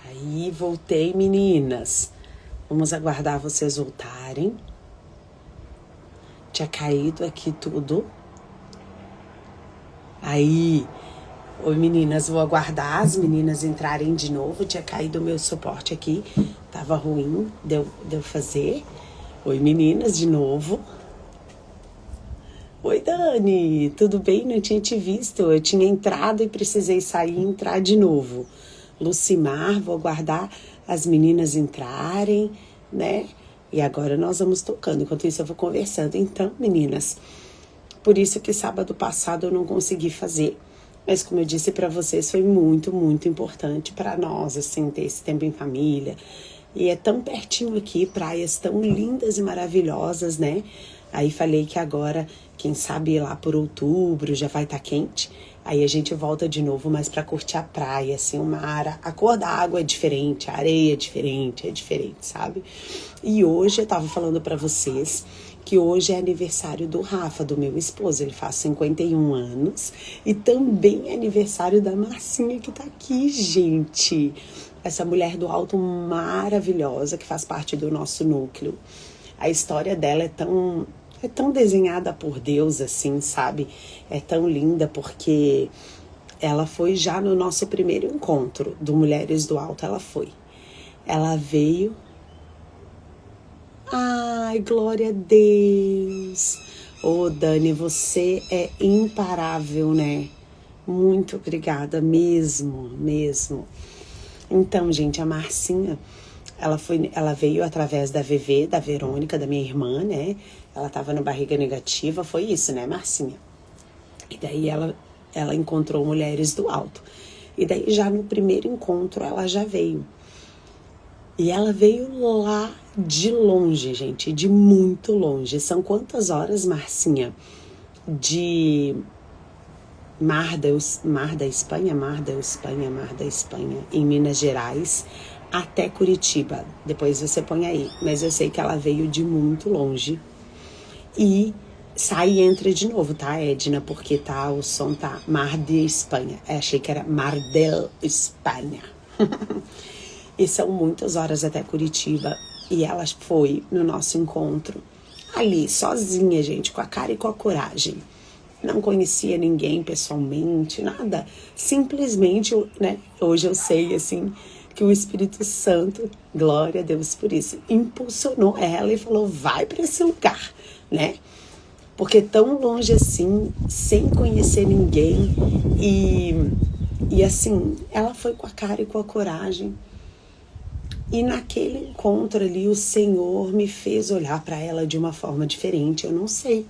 Aí, voltei, meninas. Vamos aguardar vocês voltarem. Tinha caído aqui tudo. Aí, oi meninas, vou aguardar as meninas entrarem de novo. Tinha caído o meu suporte aqui. Tava ruim, deu fazer. Oi meninas, de novo. Oi Dani, tudo bem? Não tinha te visto. Eu tinha entrado e precisei sair e entrar de novo. Lucimar, vou aguardar as meninas entrarem, né? E agora nós vamos tocando. Enquanto isso eu vou conversando. Então, meninas, por isso que sábado passado eu não consegui fazer. Mas como eu disse para vocês, foi muito, muito importante para nós, assim, ter esse tempo em família. E é tão pertinho aqui, praias tão lindas e maravilhosas, né? Aí falei que agora, quem sabe lá por outubro já vai estar quente. Aí a gente volta de novo, mas para curtir a praia, assim, o mar, a cor da água é diferente, a areia é diferente, sabe? E hoje eu tava falando para vocês que hoje é aniversário do Rafa, do meu esposo. Ele faz 51 anos. E também é aniversário da Marcinha, que tá aqui, gente. Essa mulher do alto maravilhosa, que faz parte do nosso núcleo. A história dela é tão desenhada por Deus, assim, sabe? É tão linda porque ela foi já no nosso primeiro encontro do Mulheres do Alto, Ela veio... Ai, glória a Deus! Ô, Dani, você é imparável, né? Muito obrigada, mesmo. Então, gente, a Marcinha, ela veio através da VV, da Verônica, da minha irmã, né? Ela tava na barriga negativa, foi isso, né, Marcinha? E daí ela encontrou Mulheres do Alto. E daí já no primeiro encontro ela já veio. E ela veio lá de longe, gente, de muito longe. São quantas horas, Marcinha? De Mar da Espanha, em Minas Gerais, até Curitiba. Depois você põe aí. Mas eu sei que ela veio de muito longe. E sai e entra de novo, tá, Edna? Porque o som tá Mar de Espanha. Achei que era Mar del Espanha. E são muitas horas até Curitiba. E ela foi no nosso encontro ali, sozinha, gente, com a cara e com a coragem. Não conhecia ninguém pessoalmente, nada. Simplesmente, né, hoje eu sei, assim, que o Espírito Santo, glória a Deus por isso, impulsionou ela e falou, vai para esse lugar, né? Porque tão longe assim, sem conhecer ninguém. E assim, ela foi com a cara e com a coragem. E naquele encontro ali, o Senhor me fez olhar para ela de uma forma diferente. Eu não sei.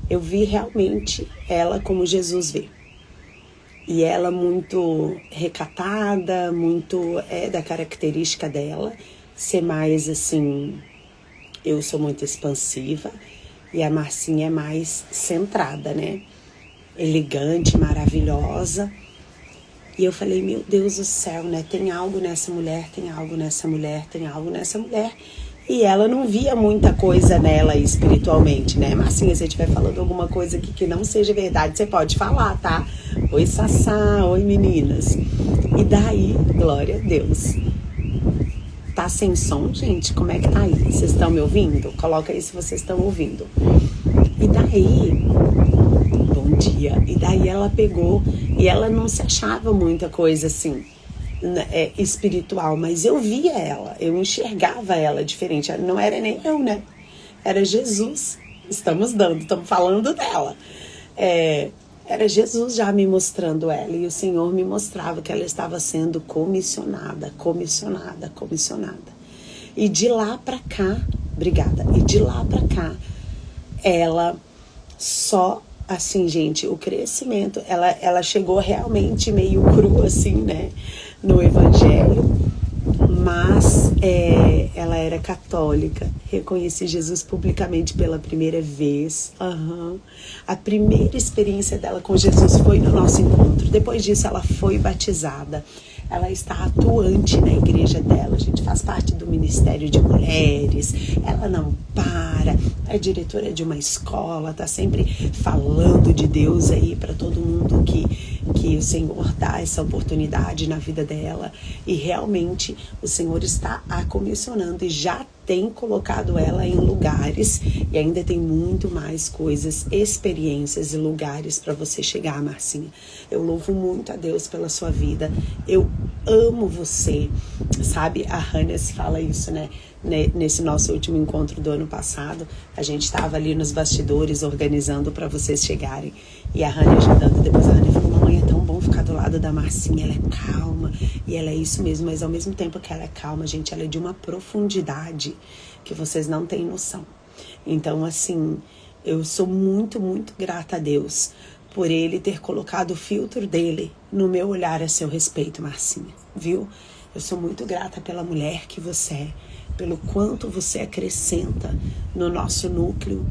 Eu vi realmente ela como Jesus vê. E ela muito recatada, muito da característica dela. Ser mais assim, eu sou muito expansiva. E a Marcinha é mais centrada, né? Elegante, maravilhosa. E eu falei, meu Deus do céu, né? Tem algo nessa mulher. E ela não via muita coisa nela espiritualmente, né? Marcinha, se você estiver falando alguma coisa aqui que não seja verdade, você pode falar, tá? Oi, Sassá, oi, meninas. E daí, glória a Deus. Tá sem som, gente? Como é que tá aí? Vocês estão me ouvindo? Coloca aí se vocês estão ouvindo. E daí... Bom dia. E daí ela pegou e ela não se achava muita coisa assim, espiritual, mas eu via ela, eu enxergava ela diferente. Não era nem eu, né? Era Jesus. Estamos falando dela. Era Jesus já me mostrando ela e o Senhor me mostrava que ela estava sendo comissionada. E de lá pra cá, obrigada, ela só... Assim, gente, o crescimento, ela chegou realmente meio crua, assim, né, no Evangelho, mas ela era católica, reconheci Jesus publicamente pela primeira vez. A primeira experiência dela com Jesus foi no nosso encontro. Depois disso, ela foi batizada. Ela está atuante na igreja dela, a gente faz parte do Ministério de Mulheres, ela não para, é diretora de uma escola, está sempre falando de Deus aí para todo mundo que que o Senhor dá essa oportunidade na vida dela e realmente o Senhor está a comissionando e já tem colocado ela em lugares e ainda tem muito mais coisas, experiências e lugares para você chegar, Marcinha. Eu louvo muito a Deus pela sua vida. Eu amo você, sabe? A Hannes fala isso, né? Nesse nosso último encontro do ano passado, a gente estava ali nos bastidores organizando para vocês chegarem. E a Hannes ajudando, depois a Hannes falou, mamãe, é tão bom ficar do lado da Marcinha, ela é calma. E ela é isso mesmo, mas ao mesmo tempo que ela é calma, gente, ela é de uma profundidade que vocês não têm noção. Então, assim, eu sou muito, muito grata a Deus por Ele ter colocado o filtro dele no meu olhar a seu respeito, Marcinha, viu? Eu sou muito grata pela mulher que você é, pelo quanto você acrescenta no nosso núcleo,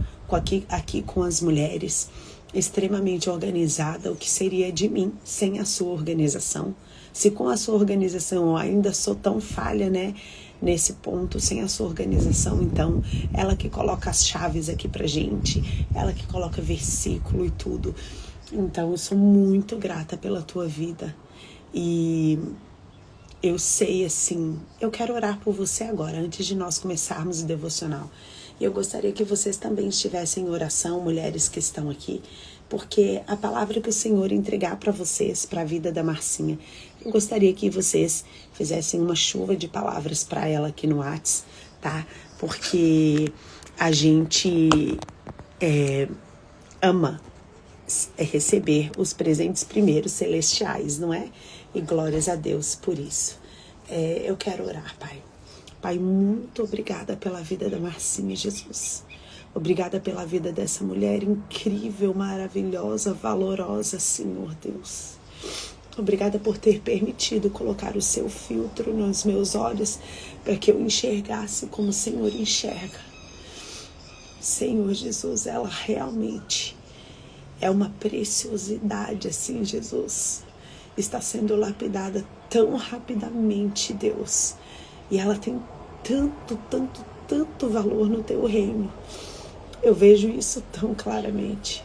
aqui com as mulheres, extremamente organizada. O que seria de mim sem a sua organização? Se com a sua organização eu ainda sou tão falha, né? Nesse ponto, sem a sua organização, então, ela que coloca as chaves aqui pra gente, ela que coloca versículo e tudo. Então, eu sou muito grata pela tua vida. E eu sei, assim, eu quero orar por você agora, antes de nós começarmos o devocional. E eu gostaria que vocês também estivessem em oração, mulheres que estão aqui, porque a palavra que o Senhor entregar para vocês, para a vida da Marcinha, eu gostaria que vocês fizessem uma chuva de palavras para ela aqui no Whats, tá? Porque a gente ama receber os presentes primeiros celestiais, não é? E glórias a Deus por isso. Eu quero orar, Pai. Pai, muito obrigada pela vida da Marcinha, Jesus. Obrigada pela vida dessa mulher incrível, maravilhosa, valorosa, Senhor Deus. Obrigada por ter permitido colocar o seu filtro nos meus olhos para que eu enxergasse como o Senhor enxerga. Senhor Jesus, ela realmente é uma preciosidade, assim, Jesus. Está sendo lapidada tão rapidamente, Deus. E ela tem tanto, tanto, tanto valor no teu reino. Eu vejo isso tão claramente.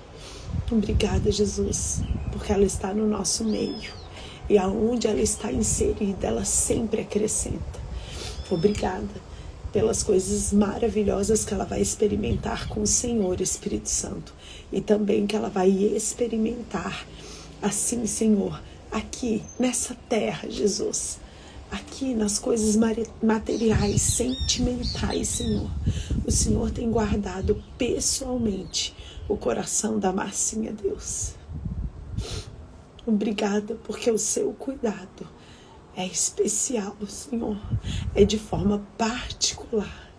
Obrigada, Jesus, porque ela está no nosso meio. E aonde ela está inserida, ela sempre acrescenta. Obrigada pelas coisas maravilhosas que ela vai experimentar com o Senhor, Espírito Santo. E também que ela vai experimentar, assim, Senhor, aqui, nessa terra, Jesus. Aqui nas coisas materiais, sentimentais, Senhor. O Senhor tem guardado pessoalmente o coração da Marcinha, Deus. Obrigada, porque o seu cuidado é especial, Senhor. É de forma particular.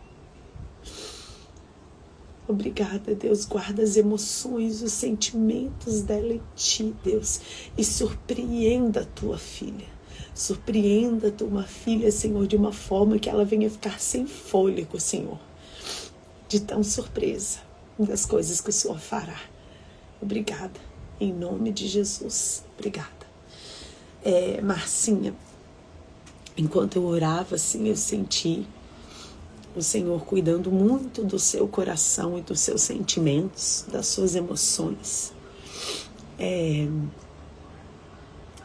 Obrigada, Deus. Guarda as emoções, os sentimentos dela em ti, Deus. E surpreenda a tua filha. Surpreenda a tua filha, Senhor, de uma forma que ela venha ficar sem fôlego, Senhor. De tão surpresa das coisas que o Senhor fará. Obrigada. Em nome de Jesus. Obrigada. Marcinha, enquanto eu orava, assim, eu senti o Senhor cuidando muito do seu coração e dos seus sentimentos, das suas emoções.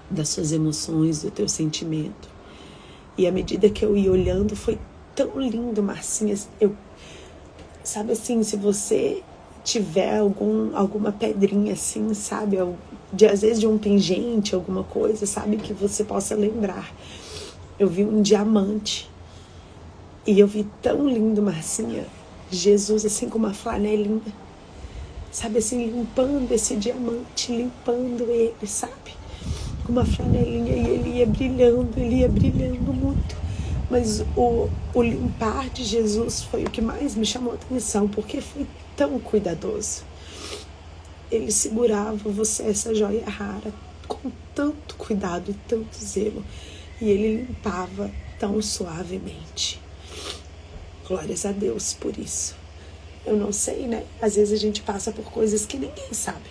Das suas emoções, do teu sentimento. E à medida que eu ia olhando, foi tão lindo, Marcinha. Sabe assim, se você tiver alguma pedrinha assim, sabe, às vezes de um pingente, alguma coisa, sabe, que você possa lembrar. Eu vi um diamante e eu vi tão lindo, Marcinha, Jesus assim com uma flanelinha, sabe, assim, limpando esse diamante, limpando ele, sabe, com uma flanelinha, e ele ia brilhando muito. Mas o limpar de Jesus foi o que mais me chamou a atenção, porque foi tão cuidadoso. Ele segurava você, essa joia rara, com tanto cuidado e tanto zelo. E ele limpava tão suavemente. Glórias a Deus por isso. Eu não sei, né? Às vezes a gente passa por coisas que ninguém sabe.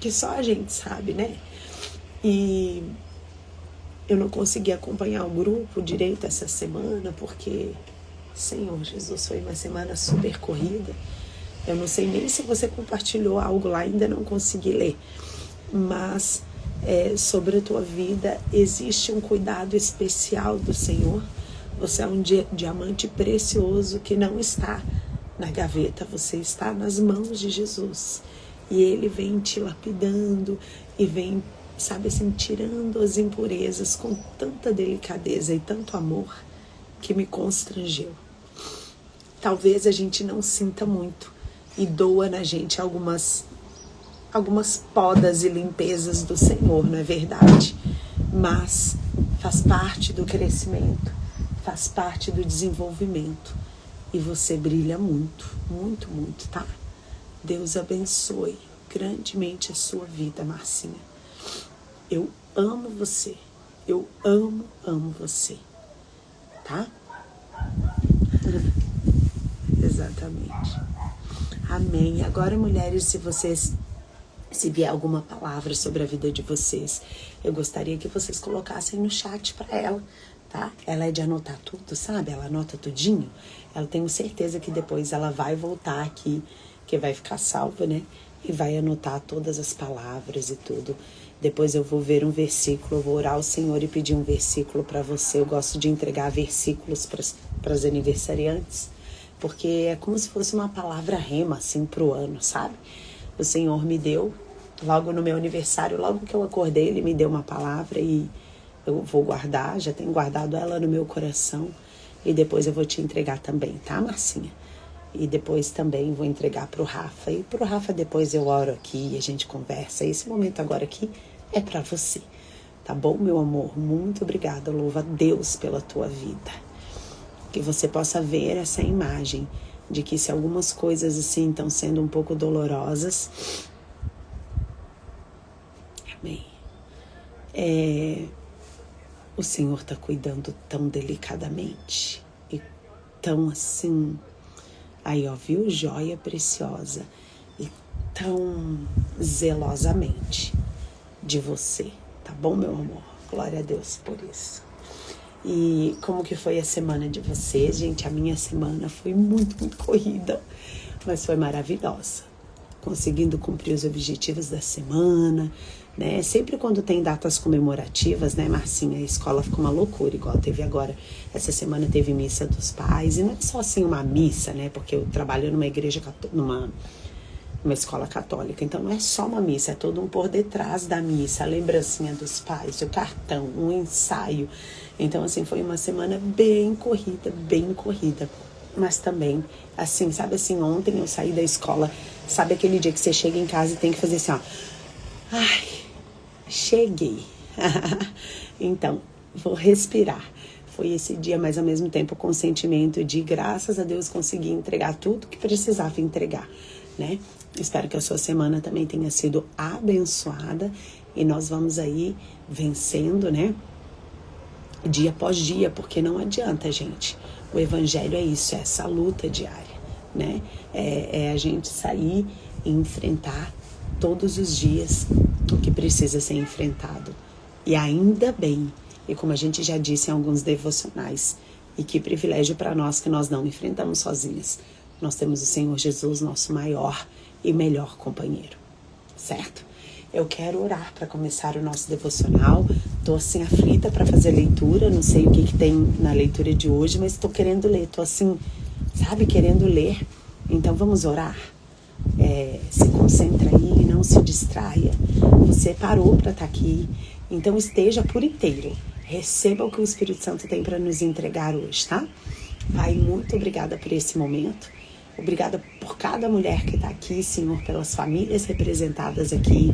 Que só a gente sabe, né? E eu não consegui acompanhar o grupo direito essa semana, porque, Senhor Jesus, foi uma semana super corrida. Eu não sei nem se você compartilhou algo lá, ainda não consegui ler. Mas sobre a tua vida. Existe um cuidado especial do Senhor. Você é um diamante precioso que não está na gaveta, você está nas mãos de Jesus. E Ele vem te lapidando e vem, sabe assim, tirando as impurezas com tanta delicadeza e tanto amor que me constrangeu. Talvez a gente não sinta muito e doa na gente algumas podas e limpezas do Senhor, não é verdade? Mas faz parte do crescimento, faz parte do desenvolvimento. E você brilha muito, muito, muito, tá? Deus abençoe grandemente a sua vida, Marcinha. Eu amo você. Eu amo você. Tá? Exatamente. Amém. Agora, mulheres, se vier alguma palavra sobre a vida de vocês, eu gostaria que vocês colocassem no chat para ela, tá? Ela é de anotar tudo, sabe? Ela anota tudinho. Eu tenho certeza que depois ela vai voltar aqui, que vai ficar salva, né? E vai anotar todas as palavras e tudo. Depois eu vou ver um versículo, eu vou orar ao Senhor e pedir um versículo para você. Eu gosto de entregar versículos para as aniversariantes, porque é como se fosse uma palavra rema, assim, pro ano, sabe? O Senhor me deu, logo no meu aniversário, logo que eu acordei, Ele me deu uma palavra e eu vou guardar, já tenho guardado ela no meu coração. E depois eu vou te entregar também, tá, Marcinha? E depois também vou entregar pro Rafa. E pro Rafa depois eu oro aqui e a gente conversa. Esse momento agora aqui é pra você. Tá bom, meu amor? Muito obrigada. Louva a Deus pela tua vida. Que você possa ver essa imagem de que se algumas coisas assim estão sendo um pouco dolorosas, amém, o Senhor está cuidando tão delicadamente e tão assim, aí ó, viu, joia preciosa, e tão zelosamente de você, tá bom, meu amor? Glória a Deus por isso. E como que foi a semana de vocês, gente? A minha semana foi muito, muito corrida, mas foi maravilhosa. Conseguindo cumprir os objetivos da semana, né? Sempre quando tem datas comemorativas, né, Marcinha? A escola fica uma loucura, igual teve agora. Essa semana teve missa dos pais, e não é só assim uma missa, né? Porque eu trabalho numa igreja, numa escola católica, então não é só uma missa, é todo um por detrás da missa, a lembrancinha dos pais, o cartão, um ensaio. Então, assim, foi uma semana bem corrida, mas também, assim, sabe assim, ontem eu saí da escola, sabe aquele dia que você chega em casa e tem que fazer assim, ó, ai, cheguei. Então, vou respirar. Foi esse dia, mas ao mesmo tempo com o sentimento de, graças a Deus, conseguir entregar tudo que precisava entregar, né? Espero que a sua semana também tenha sido abençoada e nós vamos aí vencendo, né? Dia após dia, porque não adianta, gente. O evangelho é isso, é essa luta diária, né? É a gente sair e enfrentar todos os dias o que precisa ser enfrentado. E ainda bem, e como a gente já disse em alguns devocionais, e que privilégio para nós que nós não enfrentamos sozinhas. Nós temos o Senhor Jesus, nosso maior e melhor companheiro, certo? Eu quero orar para começar o nosso devocional. Tô assim aflita para fazer leitura, não sei o que tem na leitura de hoje, mas tô querendo ler, tô assim, sabe, querendo ler. Então vamos orar? Se concentra aí, não se distraia. Você parou para estar aqui, então esteja por inteiro. Receba o que o Espírito Santo tem para nos entregar hoje, tá? Pai, muito obrigada por esse momento. Obrigada por cada mulher que está aqui, Senhor, pelas famílias representadas aqui.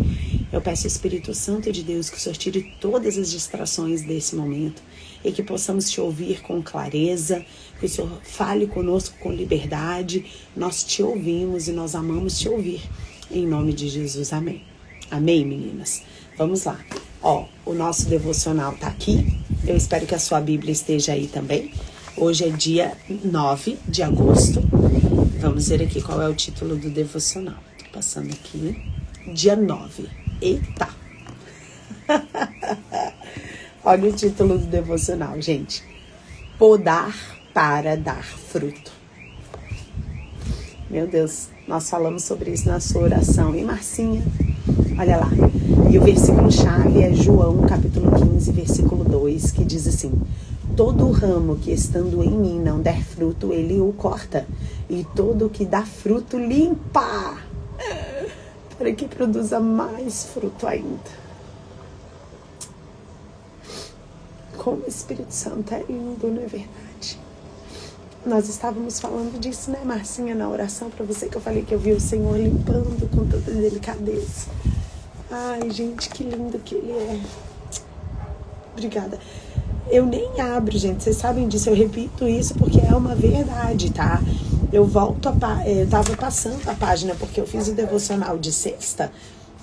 Eu peço ao Espírito Santo de Deus que o Senhor tire todas as distrações desse momento e que possamos te ouvir com clareza, que o Senhor fale conosco com liberdade. Nós te ouvimos e nós amamos te ouvir. Em nome de Jesus, amém. Amém, meninas? Vamos lá. Ó, o nosso devocional tá aqui. Eu espero que a sua Bíblia esteja aí também. Hoje é dia 9 de agosto. Vamos ver aqui qual é o título do devocional. Tô passando aqui. Dia 9. Eita! Olha o título do devocional, gente. Podar para dar fruto. Meu Deus, nós falamos sobre isso na sua oração. E Marcinha, olha lá. E o versículo-chave é João, capítulo 15, versículo 2, que diz assim: todo ramo que estando em mim não der fruto, ele o corta. E todo que dá fruto, limpa, para que produza mais fruto ainda. Como o Espírito Santo é lindo, não é verdade? Nós estávamos falando disso, né, Marcinha, na oração para você, que eu falei que eu vi o Senhor limpando com toda delicadeza. Ai, gente, que lindo que Ele é. Obrigada. Eu nem abro, gente, vocês sabem disso, eu repito isso porque é uma verdade, tá? Eu tava passando a página porque eu fiz o devocional de sexta,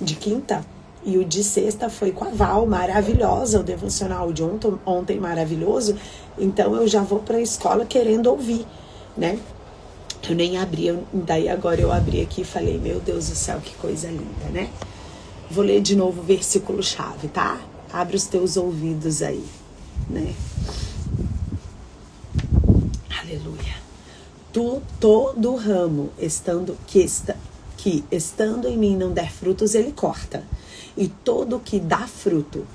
de quinta, e o de sexta foi com a Val, maravilhosa, o devocional de ontem maravilhoso, então eu já vou para a escola querendo ouvir, né? Eu nem abri, daí agora eu abri aqui e falei, meu Deus do céu, que coisa linda, né? Vou ler de novo o versículo-chave, tá? Abre os teus ouvidos aí, né? Aleluia. Todo ramo que estando em mim não der frutos, ele corta. E todo que dá fruto,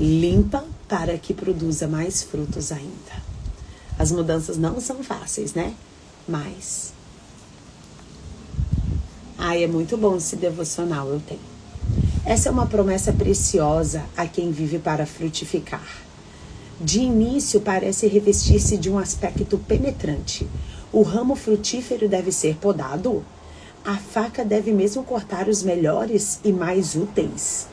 limpa para que produza mais frutos ainda. As mudanças não são fáceis, né? Mas... ai, é muito bom esse devocional, eu tenho. Essa é uma promessa preciosa a quem vive para frutificar. De início, parece revestir-se de um aspecto penetrante. O ramo frutífero deve ser podado. A faca deve mesmo cortar os melhores e mais úteis.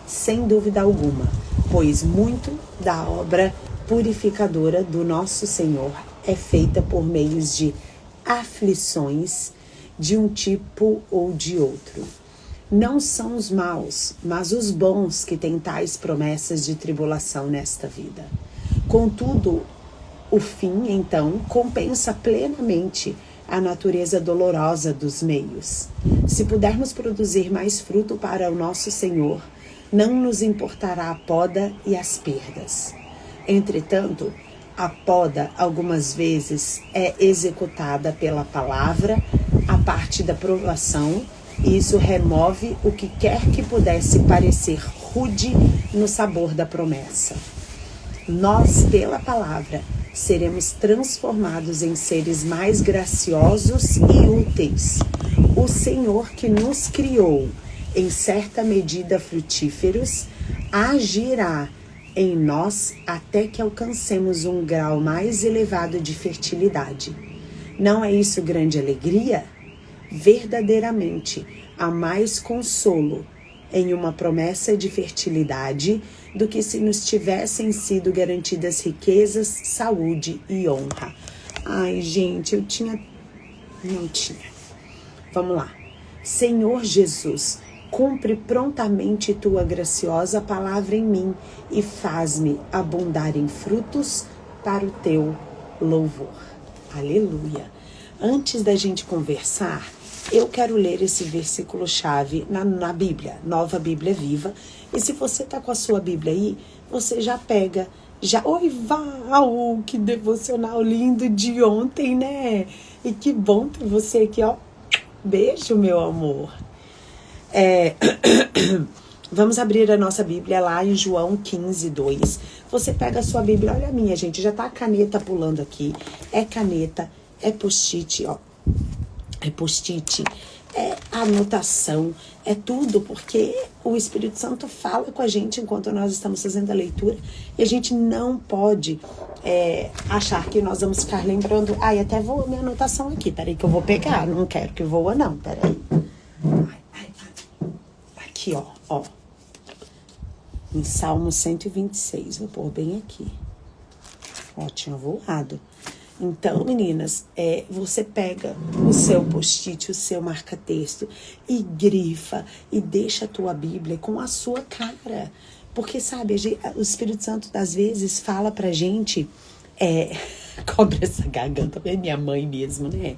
Sem dúvida alguma, pois muito da obra purificadora do nosso Senhor é feita por meios de aflições de um tipo ou de outro. Não são os maus, mas os bons que têm tais promessas de tribulação nesta vida. Contudo, o fim, então, compensa plenamente a natureza dolorosa dos meios. Se pudermos produzir mais fruto para o nosso Senhor, não nos importará a poda e as perdas. Entretanto, a poda, algumas vezes, é executada pela palavra, a parte da provação, e isso remove o que quer que pudesse parecer rude no sabor da promessa. Nós, pela palavra, seremos transformados em seres mais graciosos e úteis. O Senhor que nos criou, em certa medida frutíferos, agirá em nós até que alcancemos um grau mais elevado de fertilidade. Não é isso grande alegria? Verdadeiramente, há mais consolo em uma promessa de fertilidade do que se nos tivessem sido garantidas riquezas, saúde e honra. Ai, gente, não tinha. Vamos lá. Senhor Jesus, cumpre prontamente tua graciosa palavra em mim e faz-me abundar em frutos para o teu louvor. Aleluia. Antes da gente conversar, eu quero ler esse versículo-chave na Bíblia, Nova Bíblia Viva. E se você tá com a sua Bíblia aí, você já pega. Oi, Val, que devocional lindo de ontem, né? E que bom ter você aqui, ó. Beijo, meu amor. Vamos abrir a nossa Bíblia lá em João 15, 2. Você pega a sua Bíblia, olha a minha, gente, já tá a caneta pulando aqui. É caneta, é post-it, ó. É post-it, é anotação, é tudo, porque o Espírito Santo fala com a gente enquanto nós estamos fazendo a leitura e a gente não pode achar que nós vamos ficar lembrando. Ai, até voa minha anotação aqui, peraí que eu vou pegar, não quero que voa não, peraí. Aqui, ó. Em Salmo 126, vou pôr bem aqui. Ó, tinha voado. Então, meninas, você pega o seu post-it, o seu marca-texto e grifa e deixa a tua Bíblia com a sua cara. Porque, sabe, o Espírito Santo, às vezes, fala pra gente... cobre essa garganta, é minha mãe mesmo, né?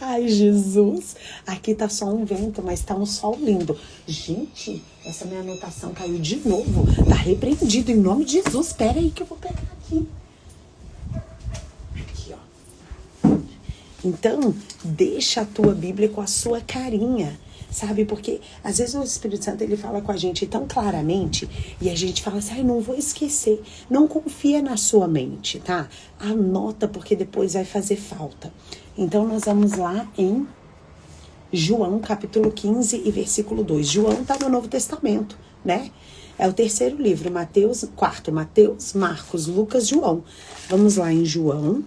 Ai, Jesus, aqui tá só um vento, mas tá um sol lindo. Gente, essa minha anotação caiu de novo. Tá repreendido em nome de Jesus. Espera aí que eu vou pegar aqui. Então, deixa a tua Bíblia com a sua carinha, sabe? Porque às vezes o Espírito Santo ele fala com a gente tão claramente e a gente fala assim, ai, não vou esquecer. Não confia na sua mente, tá? Anota porque depois vai fazer falta. Então, nós vamos lá em João, capítulo 15 e versículo 2. João tá no Novo Testamento, né? É o terceiro livro, quarto, Mateus, Marcos, Lucas, João. Vamos lá em João.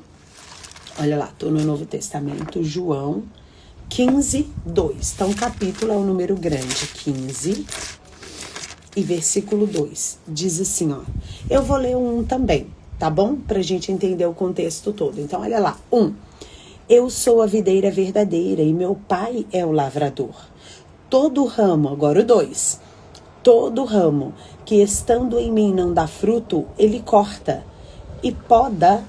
Olha lá, tô no Novo Testamento, João 15, 2. Então, o capítulo é o número grande, 15 e versículo 2. Diz assim, ó. Eu vou ler um também, tá bom? Pra gente entender o contexto todo. Então, olha lá. 1. Eu sou a videira verdadeira e meu pai é o lavrador. Todo ramo, agora o 2. Todo ramo que estando em mim não dá fruto, ele corta e poda,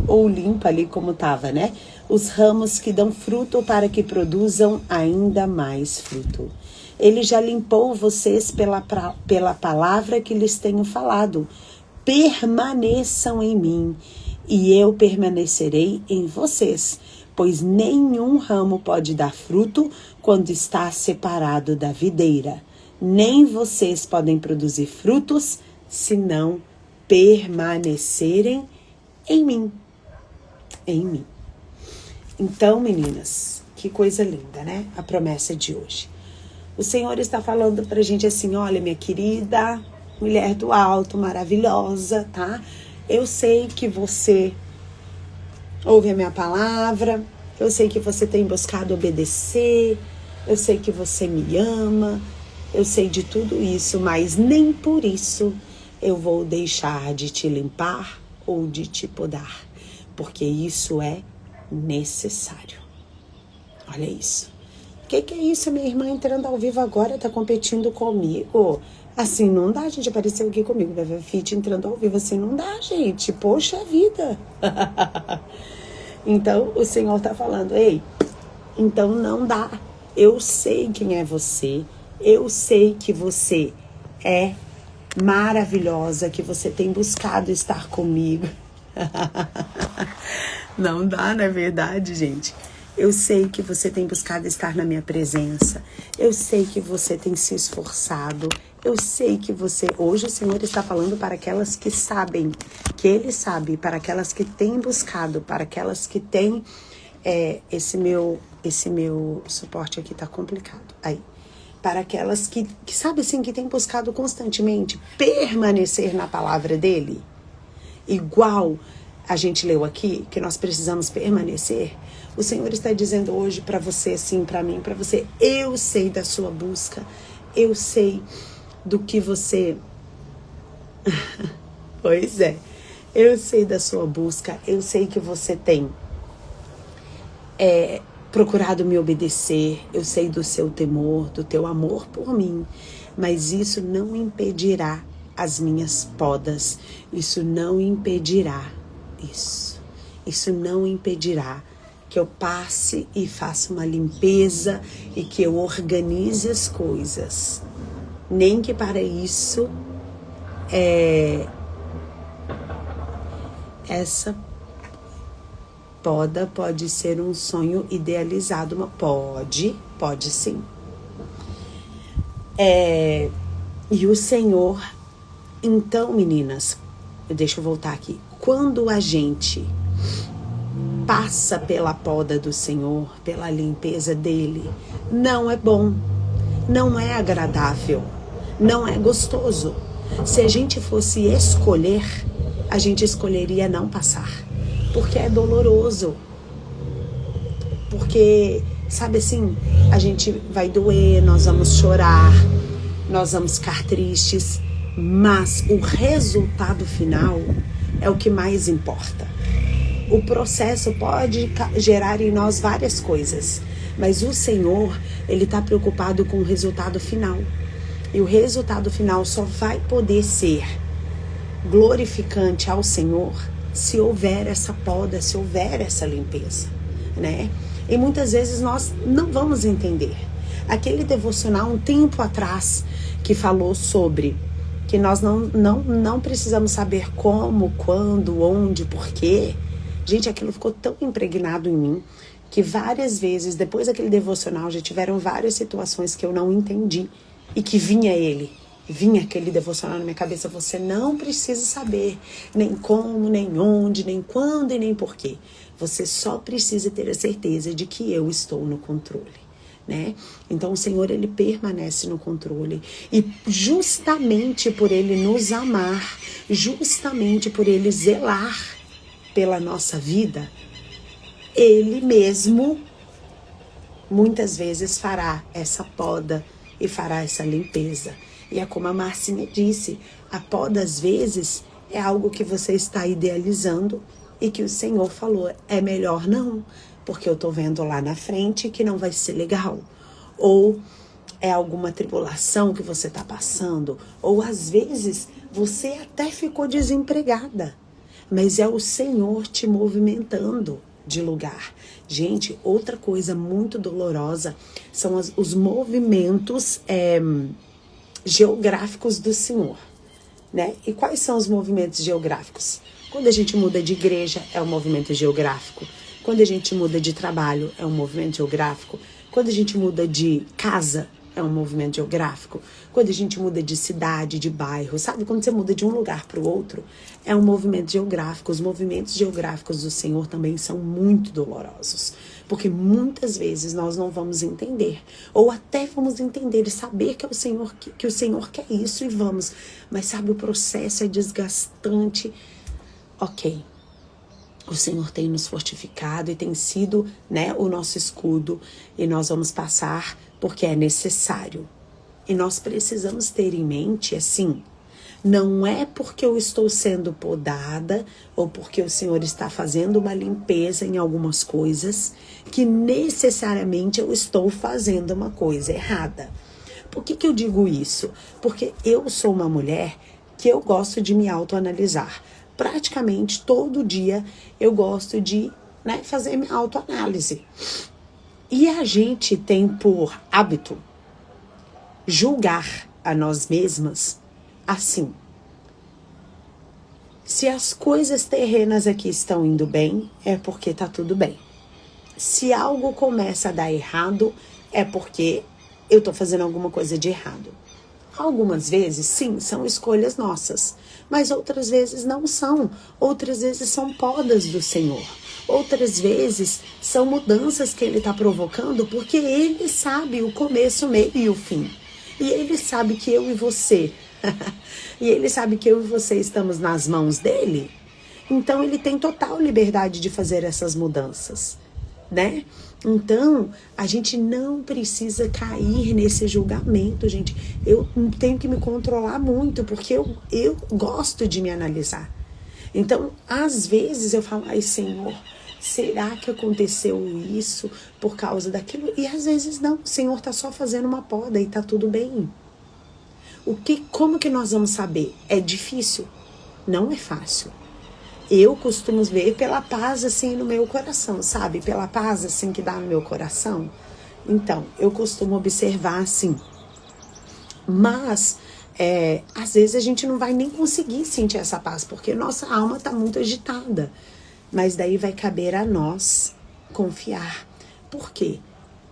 ou limpa ali como estava, né? Os ramos que dão fruto para que produzam ainda mais fruto. Ele já limpou vocês pela palavra que lhes tenho falado. Permaneçam em mim e eu permanecerei em vocês, pois nenhum ramo pode dar fruto quando está separado da videira. Nem vocês podem produzir frutos se não permanecerem em mim. Em mim. Então, meninas, que coisa linda, né? A promessa de hoje. O Senhor está falando pra gente assim, olha, minha querida mulher do alto, maravilhosa, tá? Eu sei que você ouve a minha palavra, eu sei que você tem buscado obedecer, eu sei que você me ama, eu sei de tudo isso, mas nem por isso eu vou deixar de te limpar ou de te podar, porque isso é necessário. Olha isso. O que é isso? Minha irmã entrando ao vivo agora, tá competindo comigo. Assim, não dá, gente. Apareceu aqui comigo, Bebê Fit entrando ao vivo. Assim, não dá, gente. Poxa vida. Então, o Senhor tá falando, ei, então não dá. Eu sei quem é você. Eu sei que você é maravilhosa, que você tem buscado estar comigo. Não dá, não é verdade, gente? Eu sei que você tem buscado estar na minha presença. Eu sei que você tem se esforçado. Eu sei que você... Hoje o Senhor está falando para aquelas que sabem, que Ele sabe, para aquelas que têm buscado, para aquelas que têm... esse meu suporte aqui tá complicado. Aí. Para aquelas que sabe assim, que têm buscado constantemente permanecer na palavra dEle. Igual a gente leu aqui, que nós precisamos permanecer. O Senhor está dizendo hoje para você, assim, para mim, para você. Eu sei da sua busca. Eu sei do que você... Pois é. Eu sei da sua busca. Eu sei que você tem procurado me obedecer. Eu sei do seu temor, do teu amor por mim. Mas isso não impedirá as minhas podas. Isso não impedirá. Isso não impedirá que eu passe e faça uma limpeza e que eu organize as coisas. Nem que para isso essa poda pode ser um sonho idealizado. Pode sim. E o Senhor, então, meninas, deixa eu voltar aqui. Quando a gente passa pela poda do Senhor, pela limpeza dele, não é bom, não é agradável, não é gostoso. Se a gente fosse escolher, a gente escolheria não passar, porque é doloroso. Porque, sabe assim, a gente vai doer, nós vamos chorar, nós vamos ficar tristes, mas o resultado final é o que mais importa. O processo pode gerar em nós várias coisas, mas o Senhor, Ele está preocupado com o resultado final. E o resultado final só vai poder ser glorificante ao Senhor se houver essa poda, se houver essa limpeza, né? E muitas vezes nós não vamos entender. Aquele devocional, um tempo atrás, que falou sobre que nós não precisamos saber como, quando, onde, porquê, Gente, aquilo ficou tão impregnado em mim que várias vezes, depois daquele devocional, já tiveram várias situações que eu não entendi e que vinha aquele devocional na minha cabeça. Você não precisa saber nem como, nem onde, nem quando e nem porquê. Você só precisa ter a certeza de que eu estou no controle, né? Então o Senhor, ele permanece no controle, e justamente por ele nos amar, justamente por ele zelar pela nossa vida, ele mesmo muitas vezes fará essa poda e fará essa limpeza. E é como a Marcinha disse, a poda às vezes é algo que você está idealizando e que o Senhor falou, é melhor não, porque eu tô vendo lá na frente que não vai ser legal. Ou é alguma tribulação que você tá passando, ou às vezes você até ficou desempregada, mas é o Senhor te movimentando de lugar. Gente, outra coisa muito dolorosa são os movimentos geográficos do Senhor, né? E quais são os movimentos geográficos? Quando a gente muda de igreja, é um movimento geográfico. Quando a gente muda de trabalho, é um movimento geográfico. Quando a gente muda de casa, é um movimento geográfico. Quando a gente muda de cidade, de bairro, sabe? Quando você muda de um lugar para o outro, é um movimento geográfico. Os movimentos geográficos do Senhor também são muito dolorosos, porque muitas vezes nós não vamos entender, ou até vamos entender e saber que é o Senhor, que o Senhor quer isso, e vamos. Mas sabe, o processo é desgastante. Ok, o Senhor tem nos fortificado e tem sido, né, o nosso escudo, e nós vamos passar porque é necessário. E nós precisamos ter em mente, assim, não é porque eu estou sendo podada ou porque o Senhor está fazendo uma limpeza em algumas coisas que necessariamente eu estou fazendo uma coisa errada. Por que eu digo isso? Porque eu sou uma mulher que eu gosto de me autoanalisar. Praticamente todo dia eu gosto de, né, fazer minha autoanálise. E a gente tem por hábito julgar a nós mesmas assim. Se as coisas terrenas aqui estão indo bem, é porque tá tudo bem. Se algo começa a dar errado, é porque eu tô fazendo alguma coisa de errado. Algumas vezes, sim, são escolhas nossas, mas outras vezes não são. Outras vezes são podas do Senhor. Outras vezes são mudanças que Ele está provocando, porque Ele sabe o começo, o meio e o fim. E Ele sabe que eu e você, e Ele sabe que eu e você estamos nas mãos dEle. Então Ele tem total liberdade de fazer essas mudanças, né? Então, a gente não precisa cair nesse julgamento, gente. Eu tenho que me controlar muito, porque eu gosto de me analisar. Então, às vezes eu falo, ai, Senhor, será que aconteceu isso por causa daquilo? E às vezes não, o Senhor tá só fazendo uma poda e tá tudo bem. Como que nós vamos saber? É difícil? Não é fácil. Eu costumo ver pela paz, assim, no meu coração, sabe? Pela paz, assim, que dá no meu coração. Então, eu costumo observar, assim. Mas, às vezes a gente não vai nem conseguir sentir essa paz, porque nossa alma está muito agitada. Mas daí vai caber a nós confiar. Por quê?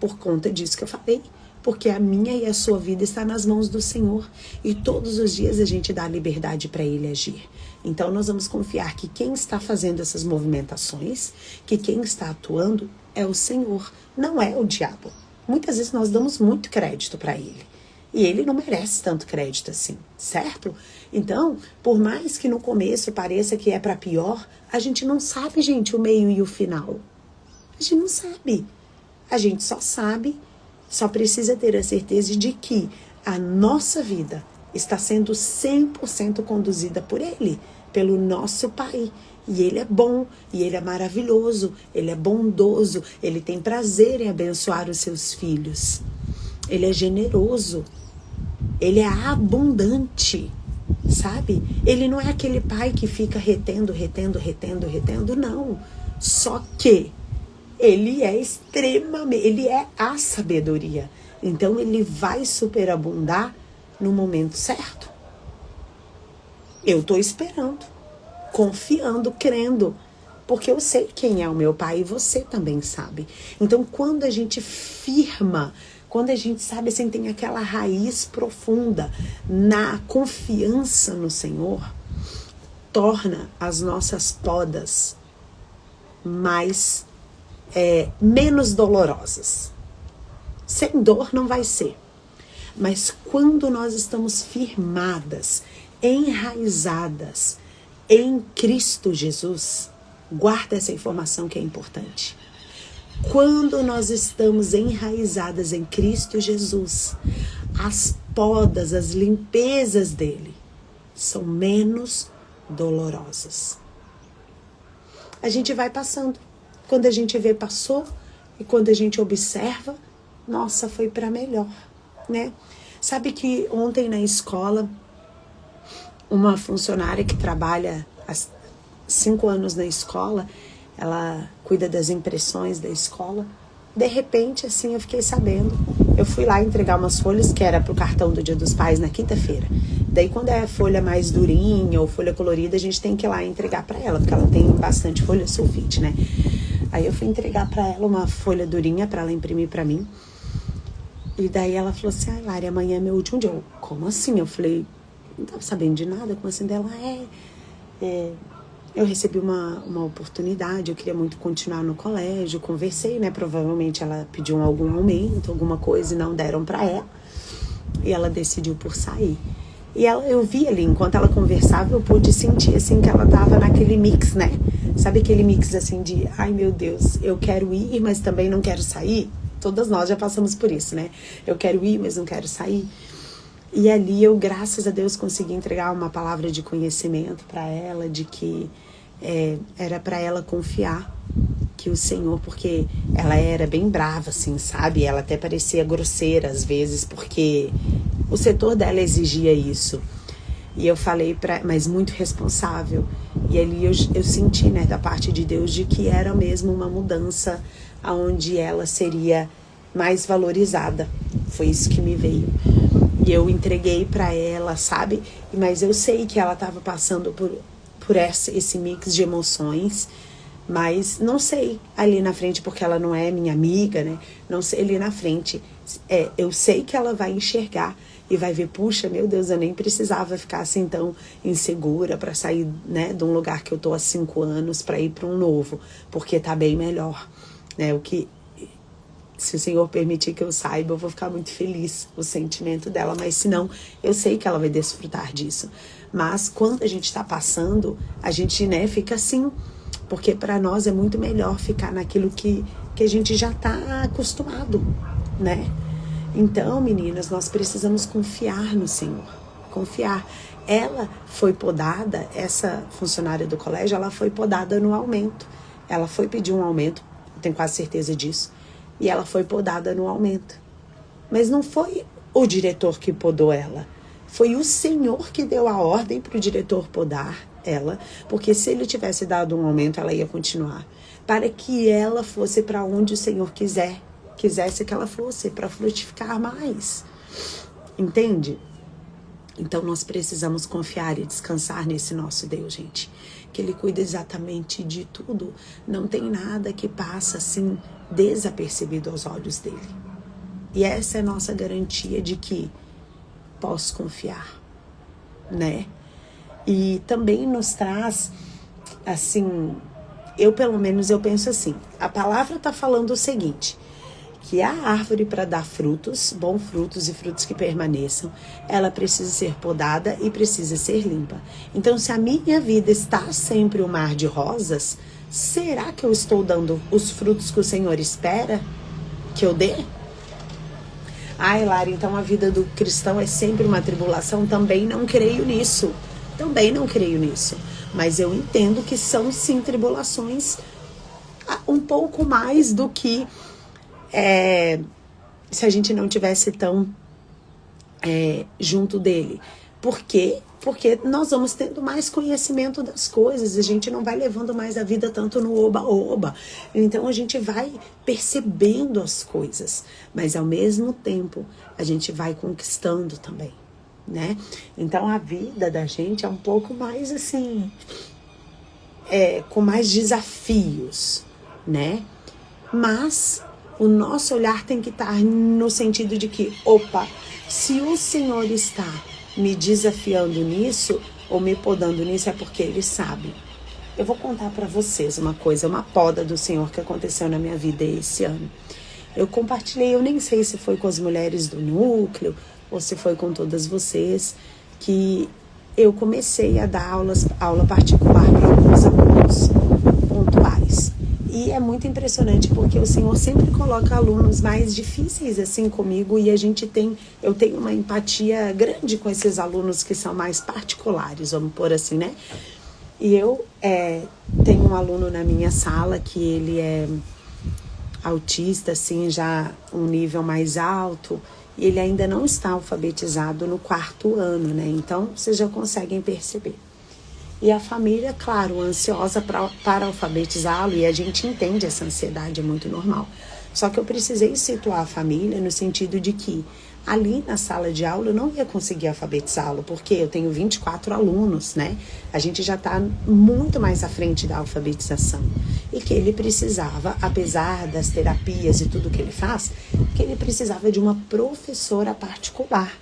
Por conta disso que eu falei. Porque a minha e a sua vida está nas mãos do Senhor. E todos os dias a gente dá liberdade para Ele agir. Então nós vamos confiar que quem está fazendo essas movimentações, que quem está atuando é o Senhor, não é o diabo. Muitas vezes nós damos muito crédito para Ele. E Ele não merece tanto crédito assim, certo? Então, por mais que no começo pareça que é para pior, a gente não sabe, gente, o meio e o final. A gente não sabe. A gente só sabe, só precisa ter a certeza de que a nossa vida está sendo 100% conduzida por Ele, pelo nosso Pai. E Ele é bom, e Ele é maravilhoso, Ele é bondoso, Ele tem prazer em abençoar os seus filhos. Ele é generoso, Ele é abundante, sabe? Ele não é aquele pai que fica retendo, não. Só que Ele é extremamente, Ele é a sabedoria. Então Ele vai superabundar no momento certo. Eu estou esperando, confiando, crendo porque eu sei quem é o meu pai e você também sabe. Então, quando a gente firma, quando a gente sabe assim, tem aquela raiz profunda na confiança no Senhor, torna as nossas podas menos dolorosas. Sem dor não vai ser. Mas quando nós estamos firmadas, enraizadas em Cristo Jesus, guarda essa informação que é importante. Quando nós estamos enraizadas em Cristo Jesus, as podas, as limpezas dele são menos dolorosas. A gente vai passando. Quando a gente vê, passou. E quando a gente observa, nossa, foi para melhor, né? Sabe que ontem na escola, uma funcionária que trabalha há 5 anos na escola, ela cuida das impressões da escola. De repente, assim, eu fiquei sabendo. Eu fui lá entregar umas folhas que era pro cartão do Dia dos Pais na quinta-feira. Daí, quando é folha mais durinha ou folha colorida, a gente tem que ir lá entregar para ela, porque ela tem bastante folha sulfite, né? Aí eu fui entregar para ela uma folha durinha para ela imprimir para mim. E daí ela falou assim: ai, Lari, amanhã é meu último dia. Eu, como assim? Eu falei, não tava sabendo de nada. Como assim? Dela, eu recebi uma oportunidade, eu queria muito continuar no colégio, conversei, né? Provavelmente ela pediu algum aumento, alguma coisa, e não deram para ela. E ela decidiu por sair. E eu vi ali, enquanto ela conversava, eu pude sentir, assim, que ela tava naquele mix, né? Sabe aquele mix, assim, de, ai, meu Deus, eu quero ir, mas também não quero sair? Todas nós já passamos por isso, né? Eu quero ir, mas não quero sair. E ali eu, graças a Deus, consegui entregar uma palavra de conhecimento para ela, de que era para ela confiar que o Senhor, porque ela era bem brava, assim, sabe? Ela até parecia grosseira às vezes, porque o setor dela exigia isso. E eu falei mas muito responsável. E ali eu senti, né, da parte de Deus, de que era mesmo uma mudança onde ela seria mais valorizada. Foi isso que me veio. E eu entreguei para ela, sabe? Mas eu sei que ela estava passando por esse mix de emoções, mas não sei ali na frente, porque ela não é minha amiga, né? Não sei ali na frente. Eu sei que ela vai enxergar e vai ver, puxa, meu Deus, eu nem precisava ficar assim tão insegura para sair, né, de um lugar que eu tô há 5 anos para ir para um novo, porque tá bem melhor, né? Se o Senhor permitir que eu saiba, eu vou ficar muito feliz, o sentimento dela, mas se não, eu sei que ela vai desfrutar disso. Mas quando a gente está passando, a gente, né, fica assim, porque para nós é muito melhor ficar naquilo que a gente já está acostumado, né? Então, meninas, nós precisamos confiar no Senhor, confiar. Ela foi podada, essa funcionária do colégio, ela foi podada no aumento. Ela foi pedir um aumento, eu tenho quase certeza disso, e ela foi podada no aumento. Mas não foi o diretor que podou ela, foi o Senhor que deu a ordem para o diretor podar ela, porque se ele tivesse dado um aumento, ela ia continuar, para que ela fosse para onde o Senhor quisesse que ela fosse, para frutificar mais. Entende? Então nós precisamos confiar e descansar nesse nosso Deus, gente, que Ele cuida exatamente de tudo. Não tem nada que passa assim desapercebido aos olhos dele. E essa é a nossa garantia de que posso confiar, né? E também nos traz, assim, pelo menos eu penso assim, a palavra está falando o seguinte, que a árvore, para dar frutos, bons frutos e frutos que permaneçam, ela precisa ser podada e precisa ser limpa. Então, se a minha vida está sempre um mar de rosas, será que eu estou dando os frutos que o Senhor espera que eu dê? Ai, Lara, então a vida do cristão é sempre uma tribulação? Também não creio nisso. Mas eu entendo que são, sim, tribulações um pouco mais do que se a gente não tivesse tão junto dele. Por quê? Porque nós vamos tendo mais conhecimento das coisas, a gente não vai levando mais a vida tanto no oba-oba. Então a gente vai percebendo as coisas, mas ao mesmo tempo a gente vai conquistando também, né? Então a vida da gente é um pouco mais assim, com mais desafios, né? Mas o nosso olhar tem que estar no sentido de que, opa, se o Senhor está me desafiando nisso, ou me podando nisso, é porque Ele sabe. Eu vou contar para vocês uma coisa, uma poda do Senhor que aconteceu na minha vida esse ano. Eu compartilhei, eu nem sei se foi com as mulheres do núcleo, ou se foi com todas vocês, que eu comecei a dar aula particular para alguns alunos pontuais. E é muito impressionante porque o Senhor sempre coloca alunos mais difíceis assim comigo e eu tenho uma empatia grande com esses alunos que são mais particulares, vamos pôr assim, né? E eu tenho um aluno na minha sala que ele é autista, assim, já um nível mais alto, e ele ainda não está alfabetizado no 4º ano, né? Então, vocês já conseguem perceber. E a família, claro, ansiosa para alfabetizá-lo, e a gente entende essa ansiedade, é muito normal. Só que eu precisei situar a família no sentido de que ali na sala de aula eu não ia conseguir alfabetizá-lo, porque eu tenho 24 alunos, né? A gente já está muito mais à frente da alfabetização. E que ele precisava, apesar das terapias e tudo que ele faz, que ele precisava de uma professora particular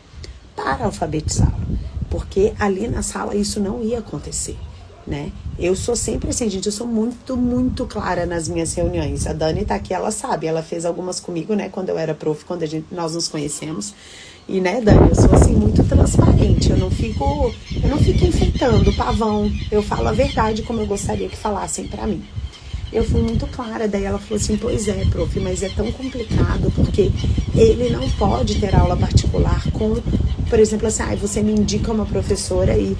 para alfabetizá-lo. Porque ali na sala isso não ia acontecer, né? Eu sou sempre assim, gente, eu sou muito, muito clara nas minhas reuniões. A Dani tá aqui, ela sabe, ela fez algumas comigo, né, quando eu era prof, quando nós nos conhecemos. E, né, Dani, eu sou assim, muito transparente, eu não fico enfeitando o pavão, eu falo a verdade como eu gostaria que falassem pra mim. Eu fui muito clara, daí ela falou assim, pois é, prof, mas é tão complicado, porque ele não pode ter aula particular com, por exemplo, assim, você me indica uma professora e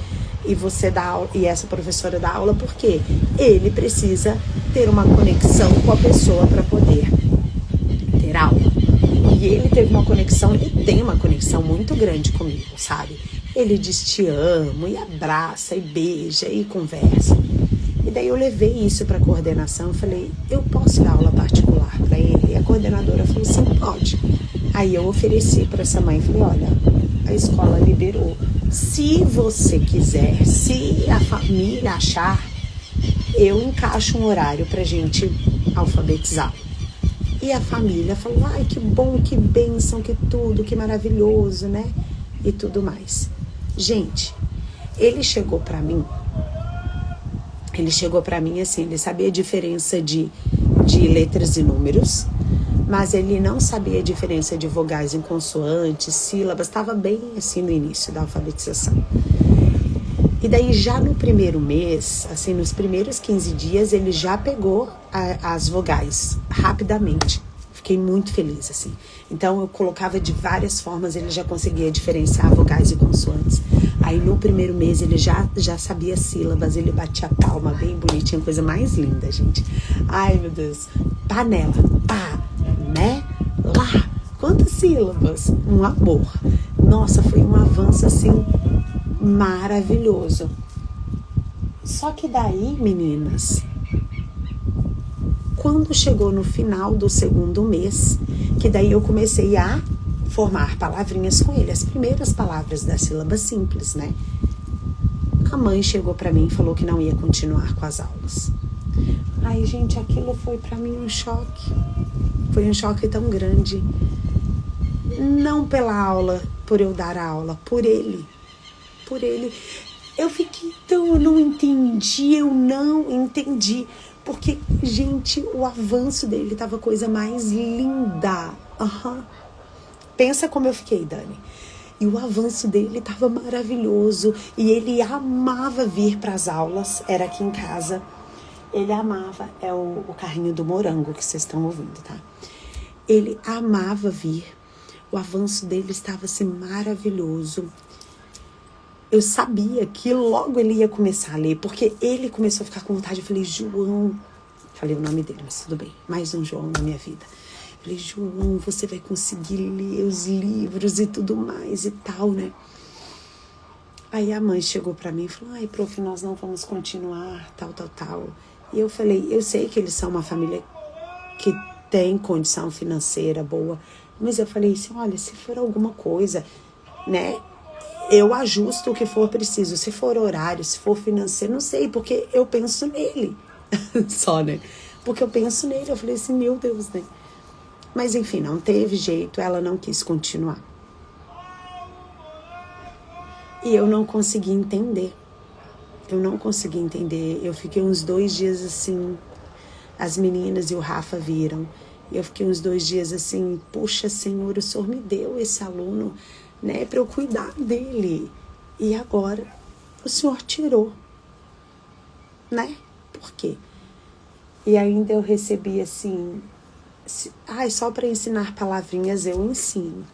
você dá aula, e essa professora dá aula, porque ele precisa ter uma conexão com a pessoa para poder ter aula. E ele tem uma conexão muito grande comigo, sabe? Ele diz te amo, e abraça, e beija, e conversa. E daí eu levei isso para a coordenação, falei, eu posso dar aula particular para ele? E a coordenadora falou, sim, pode. Aí eu ofereci para essa mãe, falei, olha, a escola liberou. Se você quiser, se a família achar, eu encaixo um horário pra gente alfabetizar. E a família falou, ai, que bom, que bênção, que tudo, que maravilhoso, né? E tudo mais. Gente, ele chegou pra mim assim, ele sabia a diferença de letras e números, mas ele não sabia a diferença de vogais em consoantes, sílabas, estava bem assim no início da alfabetização. E daí já no primeiro mês, assim, nos primeiros 15 dias, ele já pegou as vogais rapidamente. Fiquei muito feliz, assim. Então eu colocava de várias formas, ele já conseguia diferenciar vogais e consoantes. Aí no primeiro mês ele já sabia sílabas, ele batia a palma bem bonitinho, coisa mais linda, gente. Ai, meu Deus. Panela, pá, né, lá. Quantas sílabas? Um amor. Nossa, foi um avanço, assim, maravilhoso. Só que daí, meninas, quando chegou no final do segundo mês, que daí eu comecei a formar palavrinhas com ele, as primeiras palavras da sílaba simples, né? A mãe chegou pra mim e falou que não ia continuar com as aulas. Ai, gente, aquilo foi pra mim um choque. Foi um choque tão grande. Não pela aula, por eu dar a aula, por ele. Por ele. Eu fiquei tão, eu não entendi. Porque, gente, o avanço dele tava a coisa mais linda. Pensa como eu fiquei, Dani. E o avanço dele tava maravilhoso. E ele amava vir para as aulas. Era aqui em casa. Ele amava. É o carrinho do morango que vocês estão ouvindo, tá? Ele amava vir. O avanço dele estava assim maravilhoso. Eu sabia que logo ele ia começar a ler, porque ele começou a ficar com vontade. Eu falei, João, falei o nome dele, mas tudo bem, mais um João na minha vida. Eu falei, João, você vai conseguir ler os livros e tudo mais e tal, né? Aí a mãe chegou pra mim e falou, ai, prof, nós não vamos continuar, tal. E eu falei, eu sei que eles são uma família que tem condição financeira boa, mas eu falei assim, olha, se for alguma coisa, né? eu ajusto o que for preciso. Se for horário, se for financeiro, não sei, porque eu penso nele. Só, né? Porque eu penso nele. Eu falei assim, meu Deus, né? Mas enfim, não teve jeito. Ela não quis continuar. E eu não consegui entender. Eu fiquei uns 2 dias assim. As meninas e o Rafa viram. Eu fiquei uns 2 dias assim, puxa, Senhor, o Senhor me deu esse aluno, né, para eu cuidar dele. E agora o Senhor tirou, né? Por quê? E ainda eu recebi assim, só para ensinar palavrinhas eu ensino.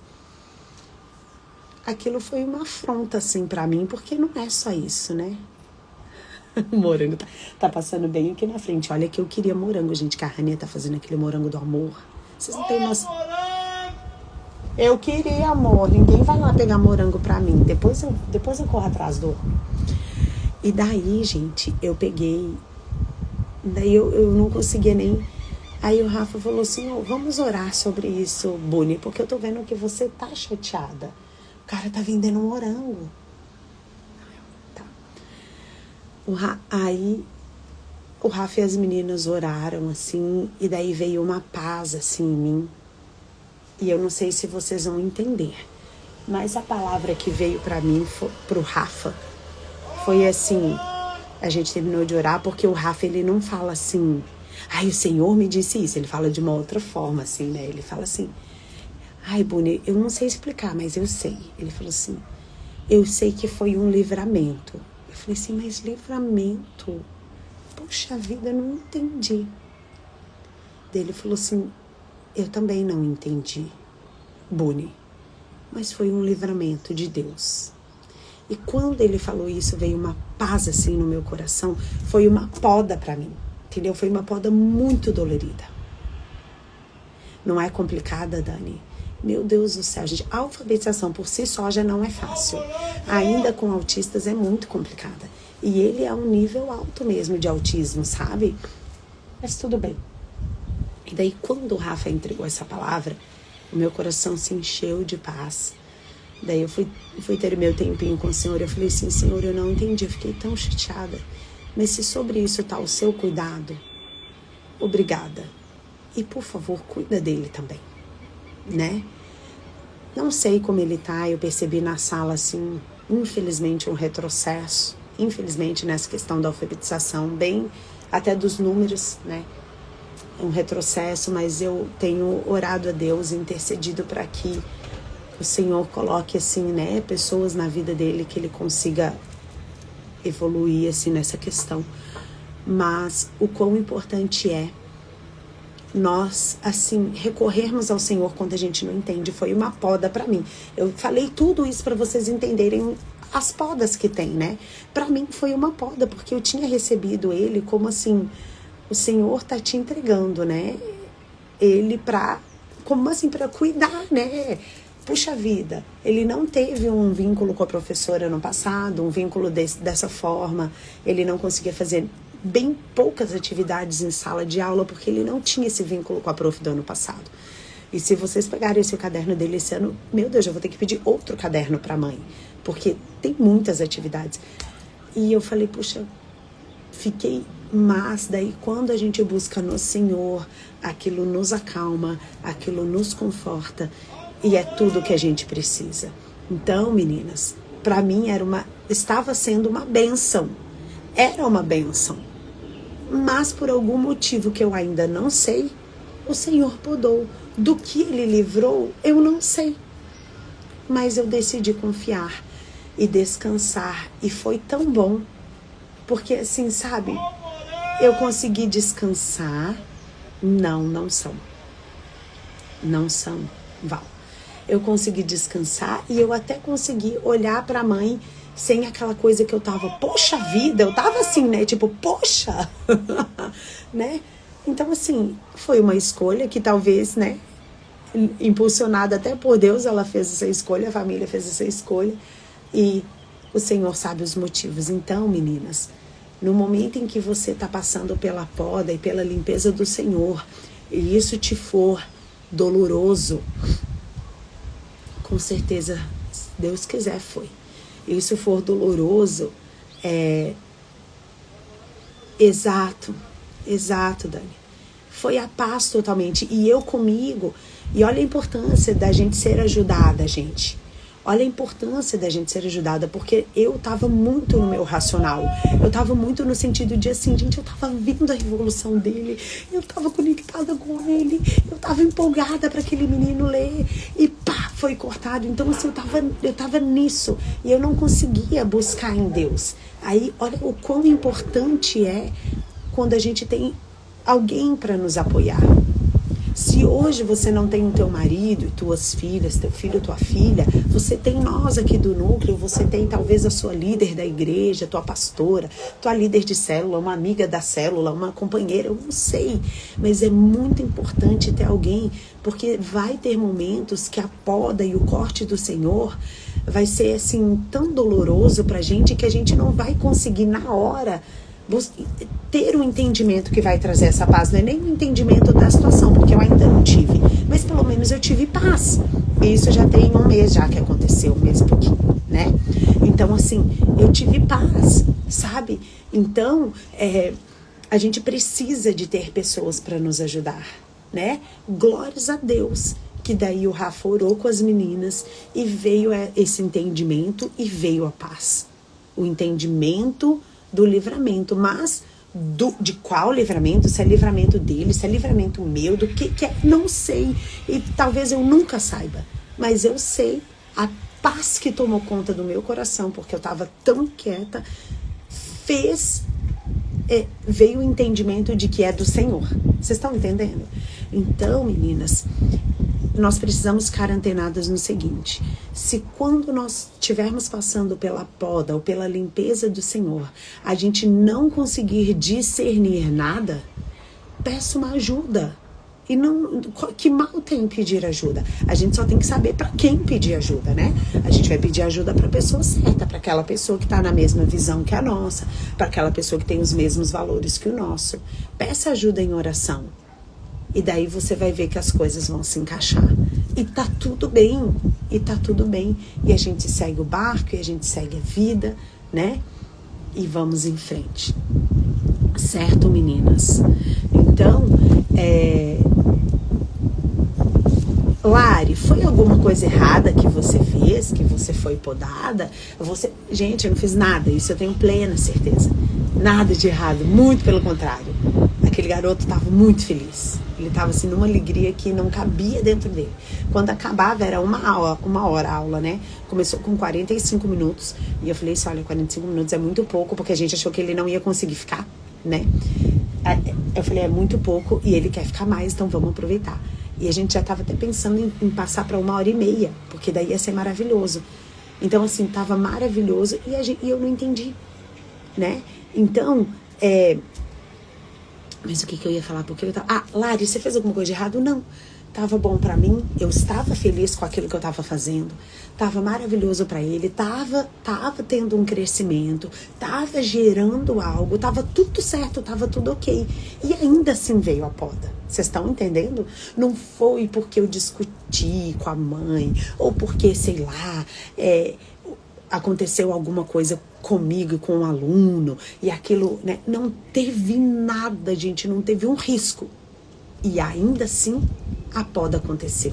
Aquilo foi uma afronta assim para mim, porque não é só isso, né? O morango tá passando bem aqui na frente. Olha que eu queria morango, gente, que a Rania tá fazendo aquele morango do amor. Vocês não têm noção. Eu queria, amor. Ninguém vai lá pegar morango pra mim. Depois eu corro atrás do... E daí, gente, eu peguei... Daí eu não conseguia nem... Aí o Rafa falou assim, vamos orar sobre isso, Buni, porque eu tô vendo que você tá chateada. O cara tá vendendo morango. Aí o Rafa e as meninas oraram assim, e daí veio uma paz assim em mim. E eu não sei se vocês vão entender, mas a palavra que veio pra mim, pro Rafa, foi assim, a gente terminou de orar, porque o Rafa, ele não fala assim, o Senhor me disse isso, ele fala de uma outra forma assim, né? Ele fala assim, Buni, eu não sei explicar, mas eu sei. Ele falou assim, eu sei que foi um livramento. Eu falei assim, mas livramento? Poxa vida, eu não entendi. Daí ele falou assim, eu também não entendi, Buni, mas foi um livramento de Deus. E quando ele falou isso, veio uma paz assim no meu coração, foi uma poda pra mim, entendeu? Foi uma poda muito dolorida. Não é complicada, Dani? Meu Deus do céu, gente, a alfabetização por si só já não é fácil. Ainda com autistas é muito complicada. E ele é um nível alto mesmo de autismo, sabe? Mas tudo bem. E daí, quando o Rafa entregou essa palavra, o meu coração se encheu de paz. Daí eu fui ter o meu tempinho com o Senhor. Eu falei assim, Senhor, eu não entendi, eu fiquei tão chateada. Mas se sobre isso tá o seu cuidado, obrigada. E, por favor, cuida dele também, né? Não sei como ele tá, eu percebi na sala, assim, infelizmente, um retrocesso. Infelizmente, nessa questão da alfabetização, bem até dos números, né? Um retrocesso, mas eu tenho orado a Deus, intercedido para que o Senhor coloque, assim, né, pessoas na vida dele que ele consiga evoluir, assim, nessa questão. Mas o quão importante é nós, assim, recorrermos ao Senhor quando a gente não entende. Foi uma poda para mim. Eu falei tudo isso para vocês entenderem as podas que tem, né? Para mim foi uma poda, porque eu tinha recebido ele como assim, o Senhor tá te entregando, né? Ele como assim, para cuidar, né? Puxa vida, ele não teve um vínculo com a professora no passado, um vínculo dessa forma, ele não conseguia fazer bem poucas atividades em sala de aula, porque ele não tinha esse vínculo com a prof do ano passado. E se vocês pegarem esse caderno dele esse ano, meu Deus, eu vou ter que pedir outro caderno para a mãe, porque tem muitas atividades. E eu falei, puxa, mas daí quando a gente busca no Senhor, aquilo nos acalma, aquilo nos conforta, e é tudo que a gente precisa. Então, meninas, para mim estava sendo uma bênção, era uma bênção. Mas por algum motivo que eu ainda não sei, o Senhor podou. Do que ele livrou, eu não sei. Mas eu decidi confiar e descansar. E foi tão bom. Porque assim, sabe, eu consegui descansar. Não são. Não são, Val. Eu consegui descansar e eu até consegui olhar para a mãe sem aquela coisa que eu tava, poxa vida, eu tava assim, né, tipo, poxa, né, então assim, foi uma escolha que talvez, né, impulsionada até por Deus, ela fez essa escolha, a família fez essa escolha, e o Senhor sabe os motivos. Então, meninas, no momento em que você tá passando pela poda e pela limpeza do Senhor, e isso te for doloroso, com certeza, se Deus quiser, foi. e isso for doloroso, exato, Dani. Foi a paz totalmente. E eu comigo. E olha a importância da gente ser ajudada, gente. Olha a importância da gente ser ajudada, porque eu tava muito no meu racional. Eu tava muito no sentido de assim, gente, eu tava vendo a revolução dele, eu tava conectada com ele, eu tava empolgada para aquele menino ler, e pá, foi cortado. Então assim, eu tava nisso, e eu não conseguia buscar em Deus. Aí, olha o quão importante é quando a gente tem alguém para nos apoiar. Se hoje você não tem o teu marido e tuas filhas, teu filho, tua filha, você tem nós aqui do núcleo, você tem talvez a sua líder da igreja, tua pastora, tua líder de célula, uma amiga da célula, uma companheira, eu não sei. Mas é muito importante ter alguém, porque vai ter momentos que a poda e o corte do Senhor vai ser assim tão doloroso pra gente que a gente não vai conseguir na hora ter um entendimento que vai trazer essa paz. Não é nem o entendimento da situação, porque eu ainda não tive, mas pelo menos eu tive paz. E isso já tem 1 mês já que aconteceu, 1 mês e pouquinho, né? Então assim, eu tive paz, sabe? Então a gente precisa de ter pessoas para nos ajudar, né? Glórias a Deus que daí o Rafa orou com as meninas e veio esse entendimento e veio a paz, o entendimento do livramento. Mas de qual livramento? Se é livramento dele, se é livramento meu, do que é, não sei, e talvez eu nunca saiba, mas eu sei a paz que tomou conta do meu coração, porque eu estava tão quieta, veio o entendimento de que é do Senhor. Vocês estão entendendo? Então, meninas, nós precisamos ficar antenadas no seguinte: se quando nós estivermos passando pela poda ou pela limpeza do Senhor, a gente não conseguir discernir nada, peça uma ajuda. E não, que mal tem pedir ajuda? A gente só tem que saber para quem pedir ajuda, né? A gente vai pedir ajuda para a pessoa certa, para aquela pessoa que está na mesma visão que a nossa, para aquela pessoa que tem os mesmos valores que o nosso. Peça ajuda em oração. E daí você vai ver que as coisas vão se encaixar. E tá tudo bem. E tá tudo bem. E a gente segue o barco, e a gente segue a vida, né? E vamos em frente. Certo, meninas? Então, Lari, foi alguma coisa errada que você fez? Que você foi podada? Gente, eu não fiz nada. Isso eu tenho plena certeza. Nada de errado. Muito pelo contrário. Aquele garoto estava muito feliz. Ele estava assim numa alegria que não cabia dentro dele. Quando acabava era uma hora a aula, né? Começou com 45 minutos. E eu falei assim, olha, 45 minutos é muito pouco, porque a gente achou que ele não ia conseguir ficar, né? Eu falei, é muito pouco e ele quer ficar mais, então vamos aproveitar. E a gente já estava até pensando em passar para 1h30, porque daí ia ser maravilhoso. Então assim, estava maravilhoso e eu não entendi, né? Então, mas o que eu ia falar? Porque eu tava... Lari, você fez alguma coisa de errado? Não. Tava bom pra mim, eu estava feliz com aquilo que eu tava fazendo, tava maravilhoso pra ele, tava tendo um crescimento, tava gerando algo, tava tudo certo, tava tudo ok. E ainda assim veio a poda. Vocês estão entendendo? Não foi porque eu discuti com a mãe, ou porque, sei lá, aconteceu alguma coisa comigo, com um aluno, e aquilo, né? Não teve nada, gente, não teve um risco. E ainda assim, a poda aconteceu.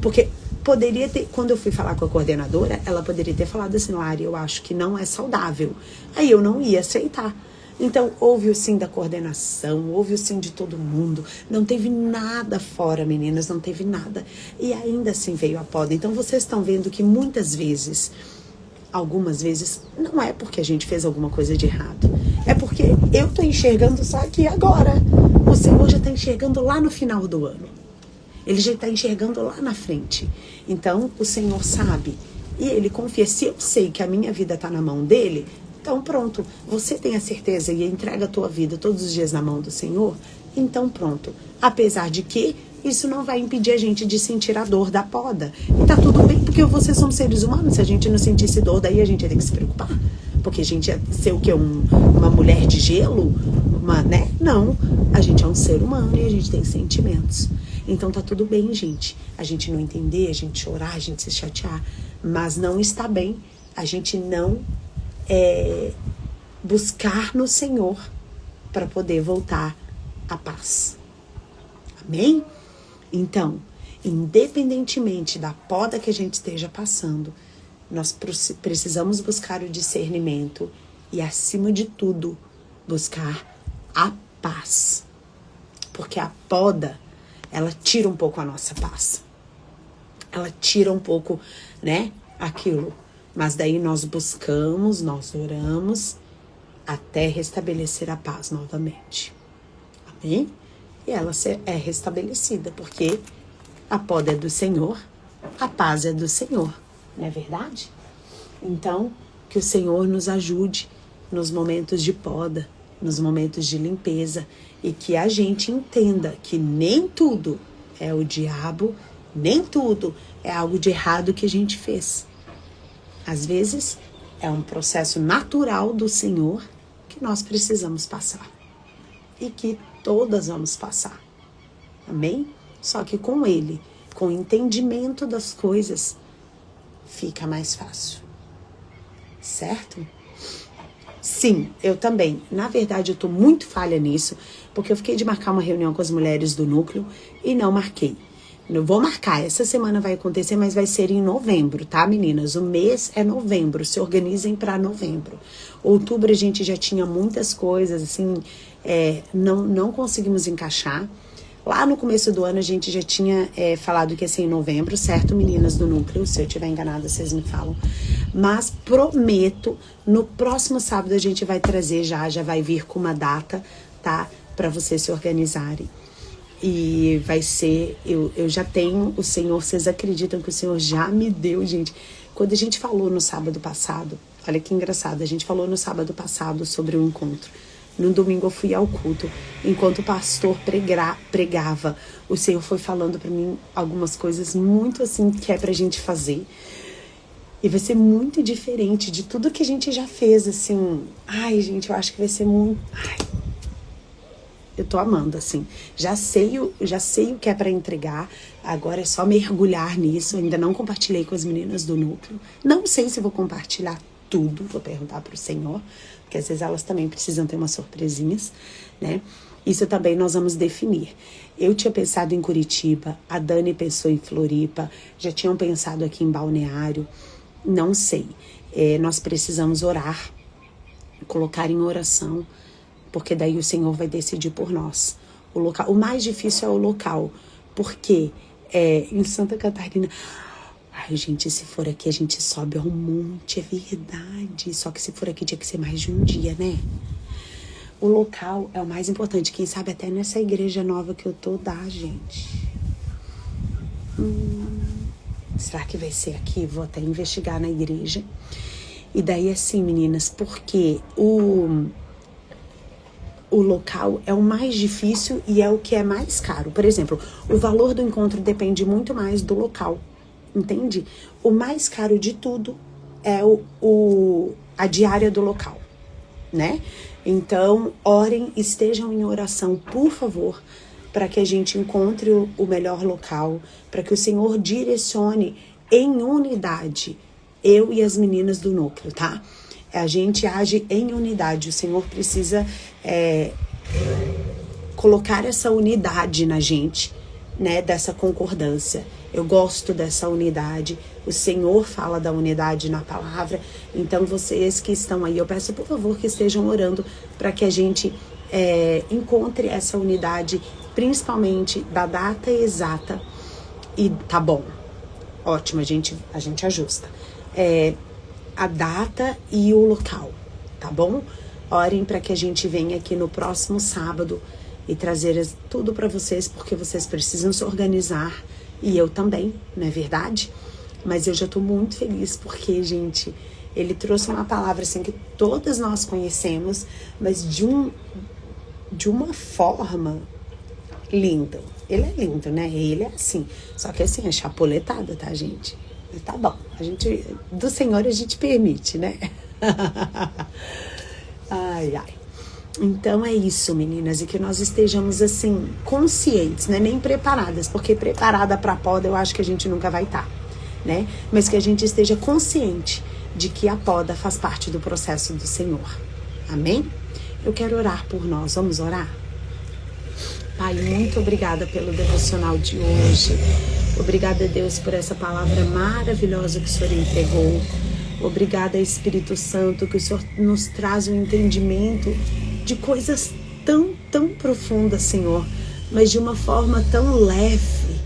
Porque poderia ter, quando eu fui falar com a coordenadora, ela poderia ter falado assim, Lari, eu acho que não é saudável. Aí eu não ia aceitar. Então, houve o sim da coordenação, houve o sim de todo mundo. Não teve nada fora, meninas, não teve nada. E ainda assim veio a poda. Então, vocês estão vendo que muitas vezes, algumas vezes, não é porque a gente fez alguma coisa de errado. É porque eu tô enxergando só aqui agora. O Senhor já está enxergando lá no final do ano. Ele já está enxergando lá na frente. Então, o Senhor sabe. E Ele confia. Se eu sei que a minha vida está na mão dEle, então pronto. Você tem a certeza e entrega a tua vida todos os dias na mão do Senhor? Então pronto. Apesar de que isso não vai impedir a gente de sentir a dor da poda. E tá tudo bem, porque vocês são seres humanos. Se a gente não sentisse dor, daí a gente ia ter que se preocupar. Porque a gente ia ser o quê? Uma mulher de gelo? Né? Não. A gente é um ser humano e a gente tem sentimentos. Então tá tudo bem, gente. A gente não entender, a gente chorar, a gente se chatear. Mas não está bem a gente não buscar no Senhor para poder voltar à paz. Amém? Então, independentemente da poda que a gente esteja passando, nós precisamos buscar o discernimento e, acima de tudo, buscar a paz. Porque a poda, ela tira um pouco a nossa paz. Ela tira um pouco, né, aquilo. Mas daí nós buscamos, nós oramos até restabelecer a paz novamente. Amém? E ela é restabelecida, porque a poda é do Senhor, a paz é do Senhor. Não é verdade? Então, que o Senhor nos ajude nos momentos de poda, nos momentos de limpeza, e que a gente entenda que nem tudo é o diabo, nem tudo é algo de errado que a gente fez. Às vezes, é um processo natural do Senhor que nós precisamos passar. E que todas vamos passar. Amém? Só que com Ele, com o entendimento das coisas, fica mais fácil. Certo? Sim, eu também. Na verdade, eu tô muito falha nisso, porque eu fiquei de marcar uma reunião com as mulheres do núcleo e não marquei. Eu vou marcar, essa semana vai acontecer, mas vai ser em novembro, tá, meninas? O mês é novembro, se organizem para novembro. Outubro a gente já tinha muitas coisas, assim, não conseguimos encaixar. Lá no começo do ano a gente já tinha falado que ia ser em novembro, certo, meninas do núcleo? Se eu estiver enganada, vocês me falam. Mas prometo, no próximo sábado a gente vai trazer já vai vir com uma data, tá? Para vocês se organizarem. E vai ser, eu já tenho, o Senhor, vocês acreditam que o Senhor já me deu, gente? Quando a gente falou no sábado passado, olha que engraçado, a gente falou no sábado passado sobre o encontro. No domingo eu fui ao culto, enquanto o pastor pregava, o Senhor foi falando pra mim algumas coisas muito assim que é pra gente fazer. E vai ser muito diferente de tudo que a gente já fez, assim. Ai, gente, eu acho que vai ser muito... Ai, eu tô amando, assim. Já sei o que é pra entregar. Agora é só mergulhar nisso. Ainda não compartilhei com as meninas do núcleo. Não sei se vou compartilhar tudo. Vou perguntar pro Senhor. Porque às vezes elas também precisam ter umas surpresinhas, né? Isso também nós vamos definir. Eu tinha pensado em Curitiba. A Dani pensou em Floripa. Já tinham pensado aqui em Balneário. Não sei. Nós precisamos orar. Colocar em oração. Porque daí o Senhor vai decidir por nós. O mais difícil é o local. Porque em Santa Catarina... Ai, gente, se for aqui a gente sobe ao monte, é verdade. Só que se for aqui tinha que ser mais de um dia, né? O local é o mais importante. Quem sabe até nessa igreja nova que eu tô, dá, gente. Será que vai ser aqui? Vou até investigar na igreja. E daí assim, meninas, porque o local é o mais difícil e é o que é mais caro. Por exemplo, o valor do encontro depende muito mais do local, entende? O mais caro de tudo é a diária do local, né? Então, orem, estejam em oração, por favor, para que a gente encontre o melhor local, para que o Senhor direcione em unidade, eu e as meninas do núcleo, tá? A gente age em unidade. O Senhor precisa colocar essa unidade na gente, né? Dessa concordância. Eu gosto dessa unidade. O Senhor fala da unidade na palavra. Então, vocês que estão aí, eu peço, por favor, que estejam orando para que a gente encontre essa unidade, principalmente da data exata. E tá bom. Ótimo, a gente ajusta. A data e o local, tá bom? Orem para que a gente venha aqui no próximo sábado e trazer tudo para vocês, porque vocês precisam se organizar e eu também, não é verdade? Mas eu já tô muito feliz porque, gente, ele trouxe uma palavra assim que todas nós conhecemos, mas de uma forma linda. Ele é lindo, né? Ele é assim, só que assim, é chapuletada, tá, gente? Tá bom, do Senhor a gente permite, né? Ai, ai. Então é isso, meninas, e que nós estejamos assim, conscientes, né? Nem preparadas, porque preparada pra poda eu acho que a gente nunca vai estar, né? Mas que a gente esteja consciente de que a poda faz parte do processo do Senhor. Amém? Eu quero orar por nós. Vamos orar? Pai, muito obrigada pelo devocional de hoje. Obrigada, Deus, por essa palavra maravilhosa que o Senhor entregou. Obrigada, Espírito Santo, que o Senhor nos traz um entendimento de coisas tão profundas, Senhor, mas de uma forma tão leve.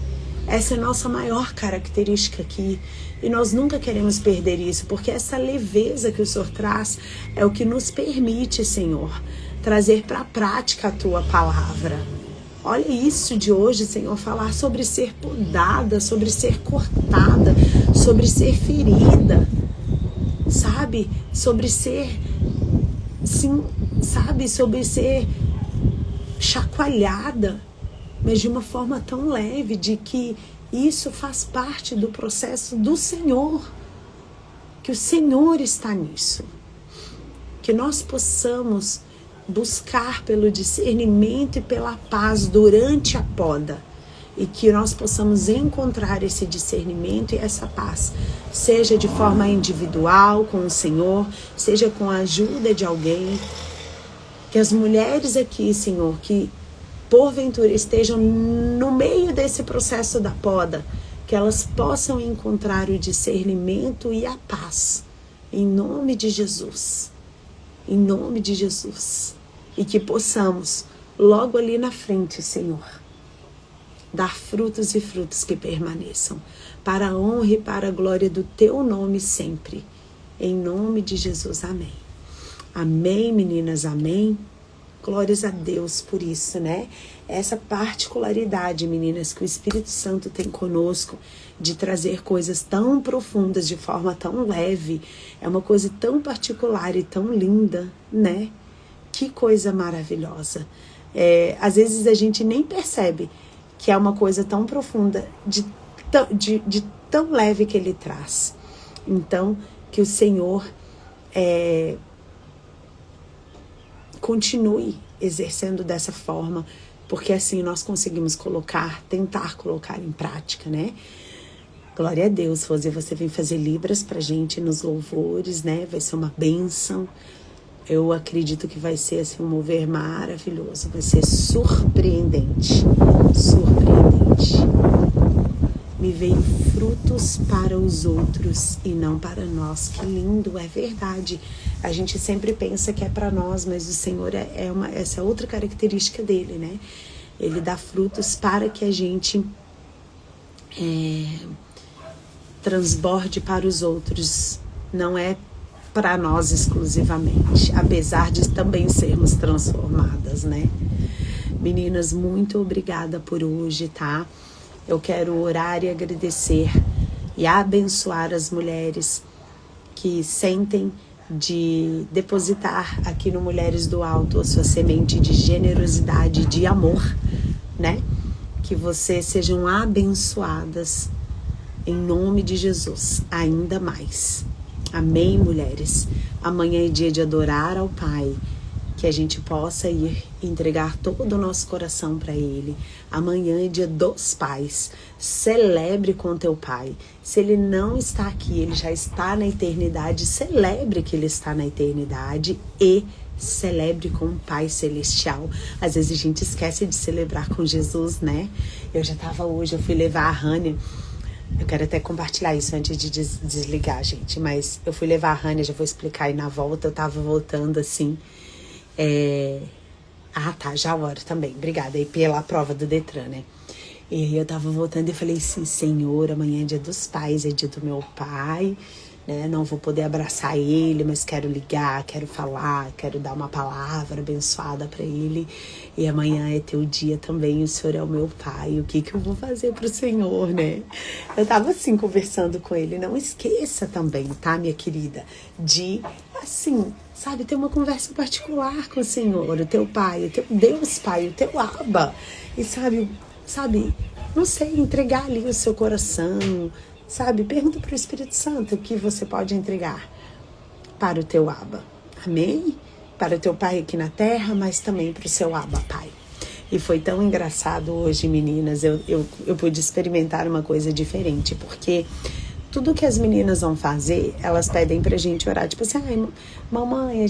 Essa é a nossa maior característica aqui. E nós nunca queremos perder isso, porque essa leveza que o Senhor traz é o que nos permite, Senhor, trazer para a prática a Tua palavra. Olha isso de hoje, Senhor, falar sobre ser podada, sobre ser cortada, sobre ser ferida, sabe? Sobre ser, sim, sabe? Sobre ser chacoalhada, mas de uma forma tão leve, de que isso faz parte do processo do Senhor, que o Senhor está nisso, que nós possamos buscar pelo discernimento e pela paz durante a poda, e que nós possamos encontrar esse discernimento e essa paz, seja de forma individual com o Senhor, seja com a ajuda de alguém. Que as mulheres aqui, Senhor, que porventura estejam no meio desse processo da poda, que elas possam encontrar o discernimento e a paz, em nome de Jesus, em nome de Jesus, e que possamos, logo ali na frente, Senhor, dar frutos e frutos que permaneçam, para a honra e para a glória do Teu nome sempre, em nome de Jesus, amém. Amém, meninas, amém. Glórias a Deus por isso, né? Essa particularidade, meninas, que o Espírito Santo tem conosco, de trazer coisas tão profundas de forma tão leve, é uma coisa tão particular e tão linda, né? Que coisa maravilhosa. Às vezes a gente nem percebe que é uma coisa tão profunda, de tão leve que Ele traz. Então, que o Senhor continue exercendo dessa forma, porque assim nós conseguimos tentar colocar em prática, né? Glória a Deus. Rosê, você vem fazer Libras pra gente nos louvores, né? Vai ser uma bênção. Eu acredito que vai ser assim um mover maravilhoso, vai ser surpreendente, surpreendente. Me veio frutos para os outros e não para nós. Que lindo, é verdade. A gente sempre pensa que é para nós, mas o Senhor essa é outra característica dele, né? Ele dá frutos para que a gente transborde para os outros. Não é para nós exclusivamente, apesar de também sermos transformadas, né? Meninas, muito obrigada por hoje, tá? Eu quero orar e agradecer e abençoar as mulheres que sentem de depositar aqui no Mulheres do Alto a sua semente de generosidade, de amor, né? Que vocês sejam abençoadas em nome de Jesus, ainda mais. Amém, mulheres? Amanhã é dia de adorar ao Pai, que a gente possa ir entregar todo o nosso coração para Ele. Amanhã é dia dos pais. Celebre com teu pai. Se ele não está aqui, ele já está na eternidade. Celebre que ele está na eternidade e celebre com o Pai Celestial. Às vezes a gente esquece de celebrar com Jesus, né? Eu fui levar a Rania. Eu quero até compartilhar isso antes de desligar, gente. Mas eu fui levar a Rania, já vou explicar aí na volta. Eu tava voltando assim. Já a hora também. Obrigada aí pela prova do Detran, né? E aí eu tava voltando e falei assim, Senhor, amanhã é dia dos pais, é dia do meu pai, né? Não vou poder abraçar ele, mas quero ligar, quero falar, quero dar uma palavra abençoada pra ele. E amanhã é teu dia também, o Senhor é o meu pai. O que eu vou fazer pro Senhor, né? Eu tava assim, conversando com ele. Não esqueça também, tá, minha querida? De, assim, sabe, ter uma conversa particular com o Senhor, o teu pai, o teu Deus Pai, o teu Abba. E sabe, não sei, entregar ali o seu coração, sabe? Pergunta para o Espírito Santo o que você pode entregar para o teu Abba. Amém? Para o teu pai aqui na terra, mas também para o seu Abba, Pai. E foi tão engraçado hoje, meninas, eu pude experimentar uma coisa diferente, porque tudo que as meninas vão fazer, elas pedem pra gente orar. Tipo assim, ai, mamãe, a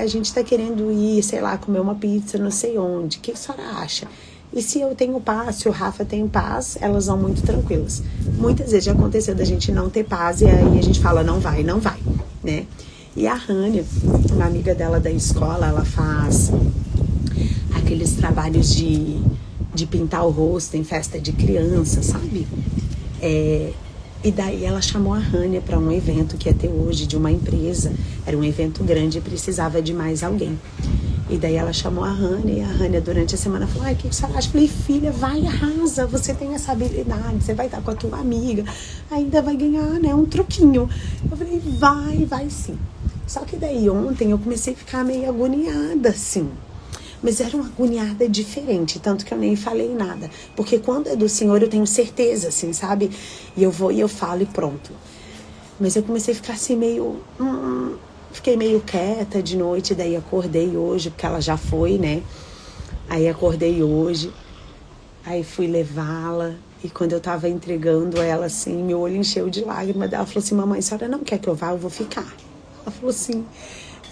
gente tá querendo ir, sei lá, comer uma pizza não sei onde. O que a senhora acha? E se eu tenho paz, se o Rafa tem paz, elas vão muito tranquilas. Muitas vezes já aconteceu da gente não ter paz e aí a gente fala, não vai, né? E a Rania, uma amiga dela da escola, ela faz aqueles trabalhos de pintar o rosto em festa de criança, sabe? E daí ela chamou a Rania para um evento que ia ter hoje de uma empresa. Era um evento grande e precisava de mais alguém. E daí ela chamou a Rania, e a Rania durante a semana falou, ai, o que você acha? Eu falei, filha, vai, arrasa, você tem essa habilidade, você vai estar com a tua amiga, ainda vai ganhar, né, um troquinho. Eu falei, vai sim. Só que daí ontem eu comecei a ficar meio agoniada, assim. Mas era uma agoniada diferente, tanto que eu nem falei nada. Porque quando é do Senhor eu tenho certeza, assim, sabe? E eu vou e eu falo e pronto. Mas eu comecei a ficar assim meio... Fiquei meio quieta de noite, daí acordei hoje, porque ela já foi, né? Aí acordei hoje, aí fui levá-la. E quando eu tava entregando ela, assim, meu olho encheu de lágrimas. Ela falou assim, mamãe, a senhora não quer que eu vá? Eu vou ficar. Ela falou assim...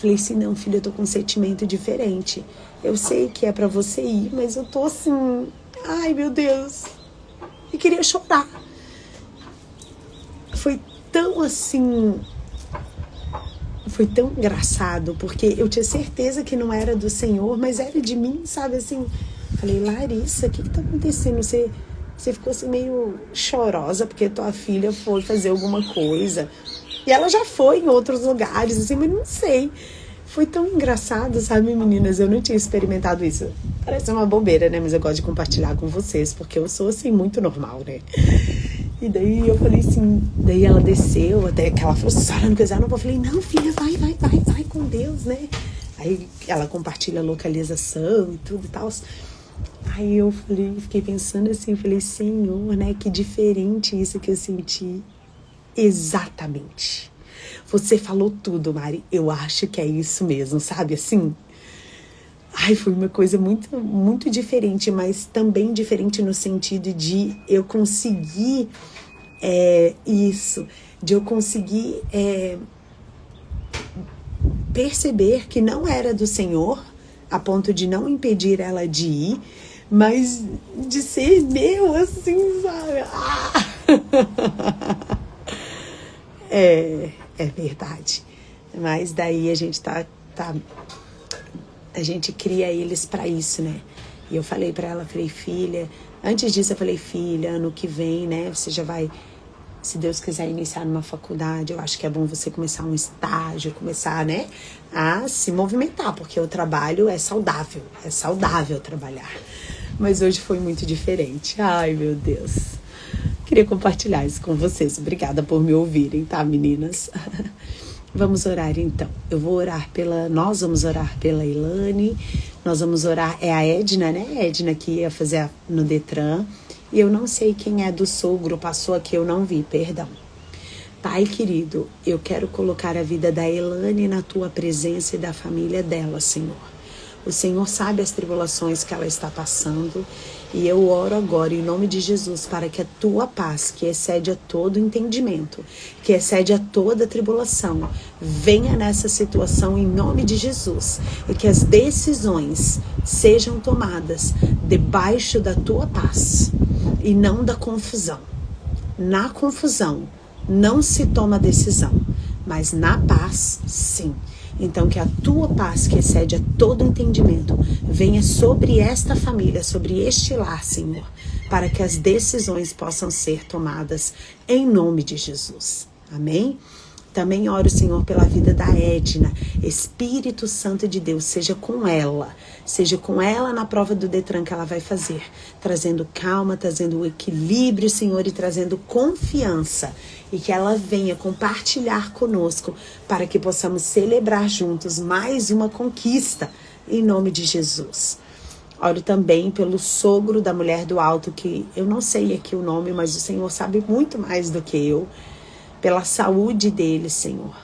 Falei assim, não, filha, eu tô com um sentimento diferente. Eu sei que é pra você ir, mas eu tô assim... Ai, meu Deus. Eu queria chorar. Foi tão assim... Foi tão engraçado, porque eu tinha certeza que não era do Senhor, mas era de mim, sabe, assim... Falei, Larissa, o que tá acontecendo? Você ficou assim meio chorosa porque tua filha foi fazer alguma coisa... E ela já foi em outros lugares, assim, mas não sei. Foi tão engraçado, sabe, meninas? Eu não tinha experimentado isso. Parece uma bobeira, né? Mas eu gosto de compartilhar com vocês, porque eu sou, assim, muito normal, né? E daí eu falei assim... Daí ela desceu, até que ela falou, senhora, não quiser, não. Eu falei, não, filha, vai com Deus, né? Aí ela compartilha a localização e tudo e tal. Aí eu falei, fiquei pensando assim, falei, Senhor, né? Que diferente isso que eu senti. Exatamente. Você falou tudo, Mari. Eu acho que é isso mesmo, sabe? Assim. Ai, foi uma coisa muito, muito diferente, mas também diferente no sentido de eu conseguir isso, de eu conseguir perceber que não era do Senhor, a ponto de não impedir ela de ir, mas de ser meu, assim, sabe? É verdade. Mas daí a gente a gente cria eles pra isso, né? E eu falei pra ela, falei, filha, antes disso eu falei, filha, ano que vem, né, você já vai, se Deus quiser iniciar numa faculdade, eu acho que é bom você começar um estágio, começar, né, a se movimentar, porque o trabalho é saudável trabalhar. Mas hoje foi muito diferente. Ai, meu Deus. Queria compartilhar isso com vocês. Obrigada por me ouvirem, tá, meninas? Vamos orar, então. Nós vamos orar pela Ilane. Nós vamos orar... É a Edna, né? Edna que ia fazer no Detran. E eu não sei quem é do sogro. Passou aqui, eu não vi. Perdão. Pai querido, eu quero colocar a vida da Ilane na tua presença e da família dela, Senhor. O Senhor sabe as tribulações que ela está passando. E eu oro agora em nome de Jesus para que a tua paz, que excede a todo entendimento, que excede a toda tribulação, venha nessa situação em nome de Jesus. E que as decisões sejam tomadas debaixo da tua paz e não da confusão. Na confusão não se toma decisão, mas na paz, sim. Então, que a tua paz, que excede a todo entendimento, venha sobre esta família, sobre este lar, Senhor, para que as decisões possam ser tomadas em nome de Jesus. Amém? Também oro, Senhor, pela vida da Edna. Espírito Santo de Deus, seja com ela na prova do Detran que ela vai fazer, trazendo calma, trazendo o equilíbrio, Senhor, e trazendo confiança, e que ela venha compartilhar conosco para que possamos celebrar juntos mais uma conquista, em nome de Jesus. Oro também pelo sogro da mulher do alto, que eu não sei aqui o nome, mas o Senhor sabe muito mais do que eu, pela saúde dele, Senhor.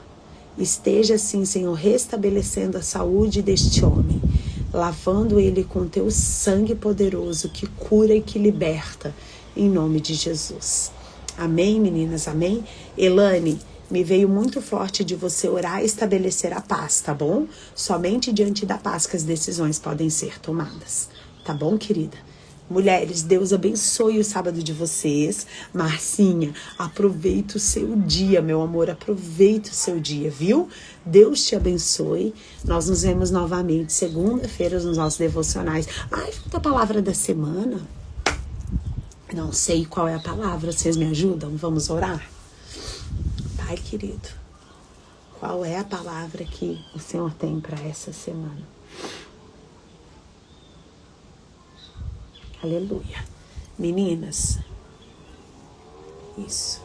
Esteja assim, Senhor, restabelecendo a saúde deste homem, lavando ele com teu sangue poderoso que cura e que liberta, em nome de Jesus. Amém, meninas? Amém? Elane, me veio muito forte de você orar e estabelecer a paz, tá bom? Somente diante da paz que as decisões podem ser tomadas. Tá bom, querida? Mulheres, Deus abençoe o sábado de vocês. Marcinha, aproveita o seu dia, meu amor. Aproveita o seu dia, viu? Deus te abençoe. Nós nos vemos novamente segunda-feira nos nossos devocionais. Ai, falta a palavra da semana. Não sei qual é a palavra. Vocês me ajudam? Vamos orar? Pai querido, qual é a palavra que o Senhor tem para essa semana? Aleluia. Meninas, isso.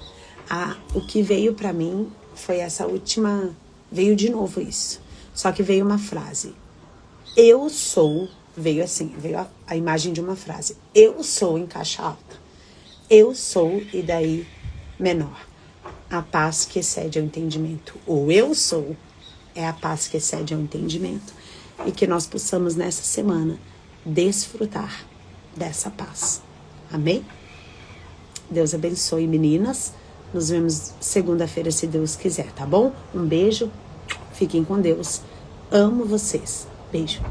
O que veio para mim foi essa última, veio de novo isso. Só que veio uma frase. Eu sou, veio assim, veio a imagem de uma frase. Eu sou em caixa alta. Eu sou e daí menor. A paz que excede ao entendimento. O eu sou é a paz que excede ao entendimento. E que nós possamos nessa semana desfrutar dessa paz. Amém? Deus abençoe, meninas. Nos vemos segunda-feira, se Deus quiser, tá bom? Um beijo. Fiquem com Deus. Amo vocês. Beijo.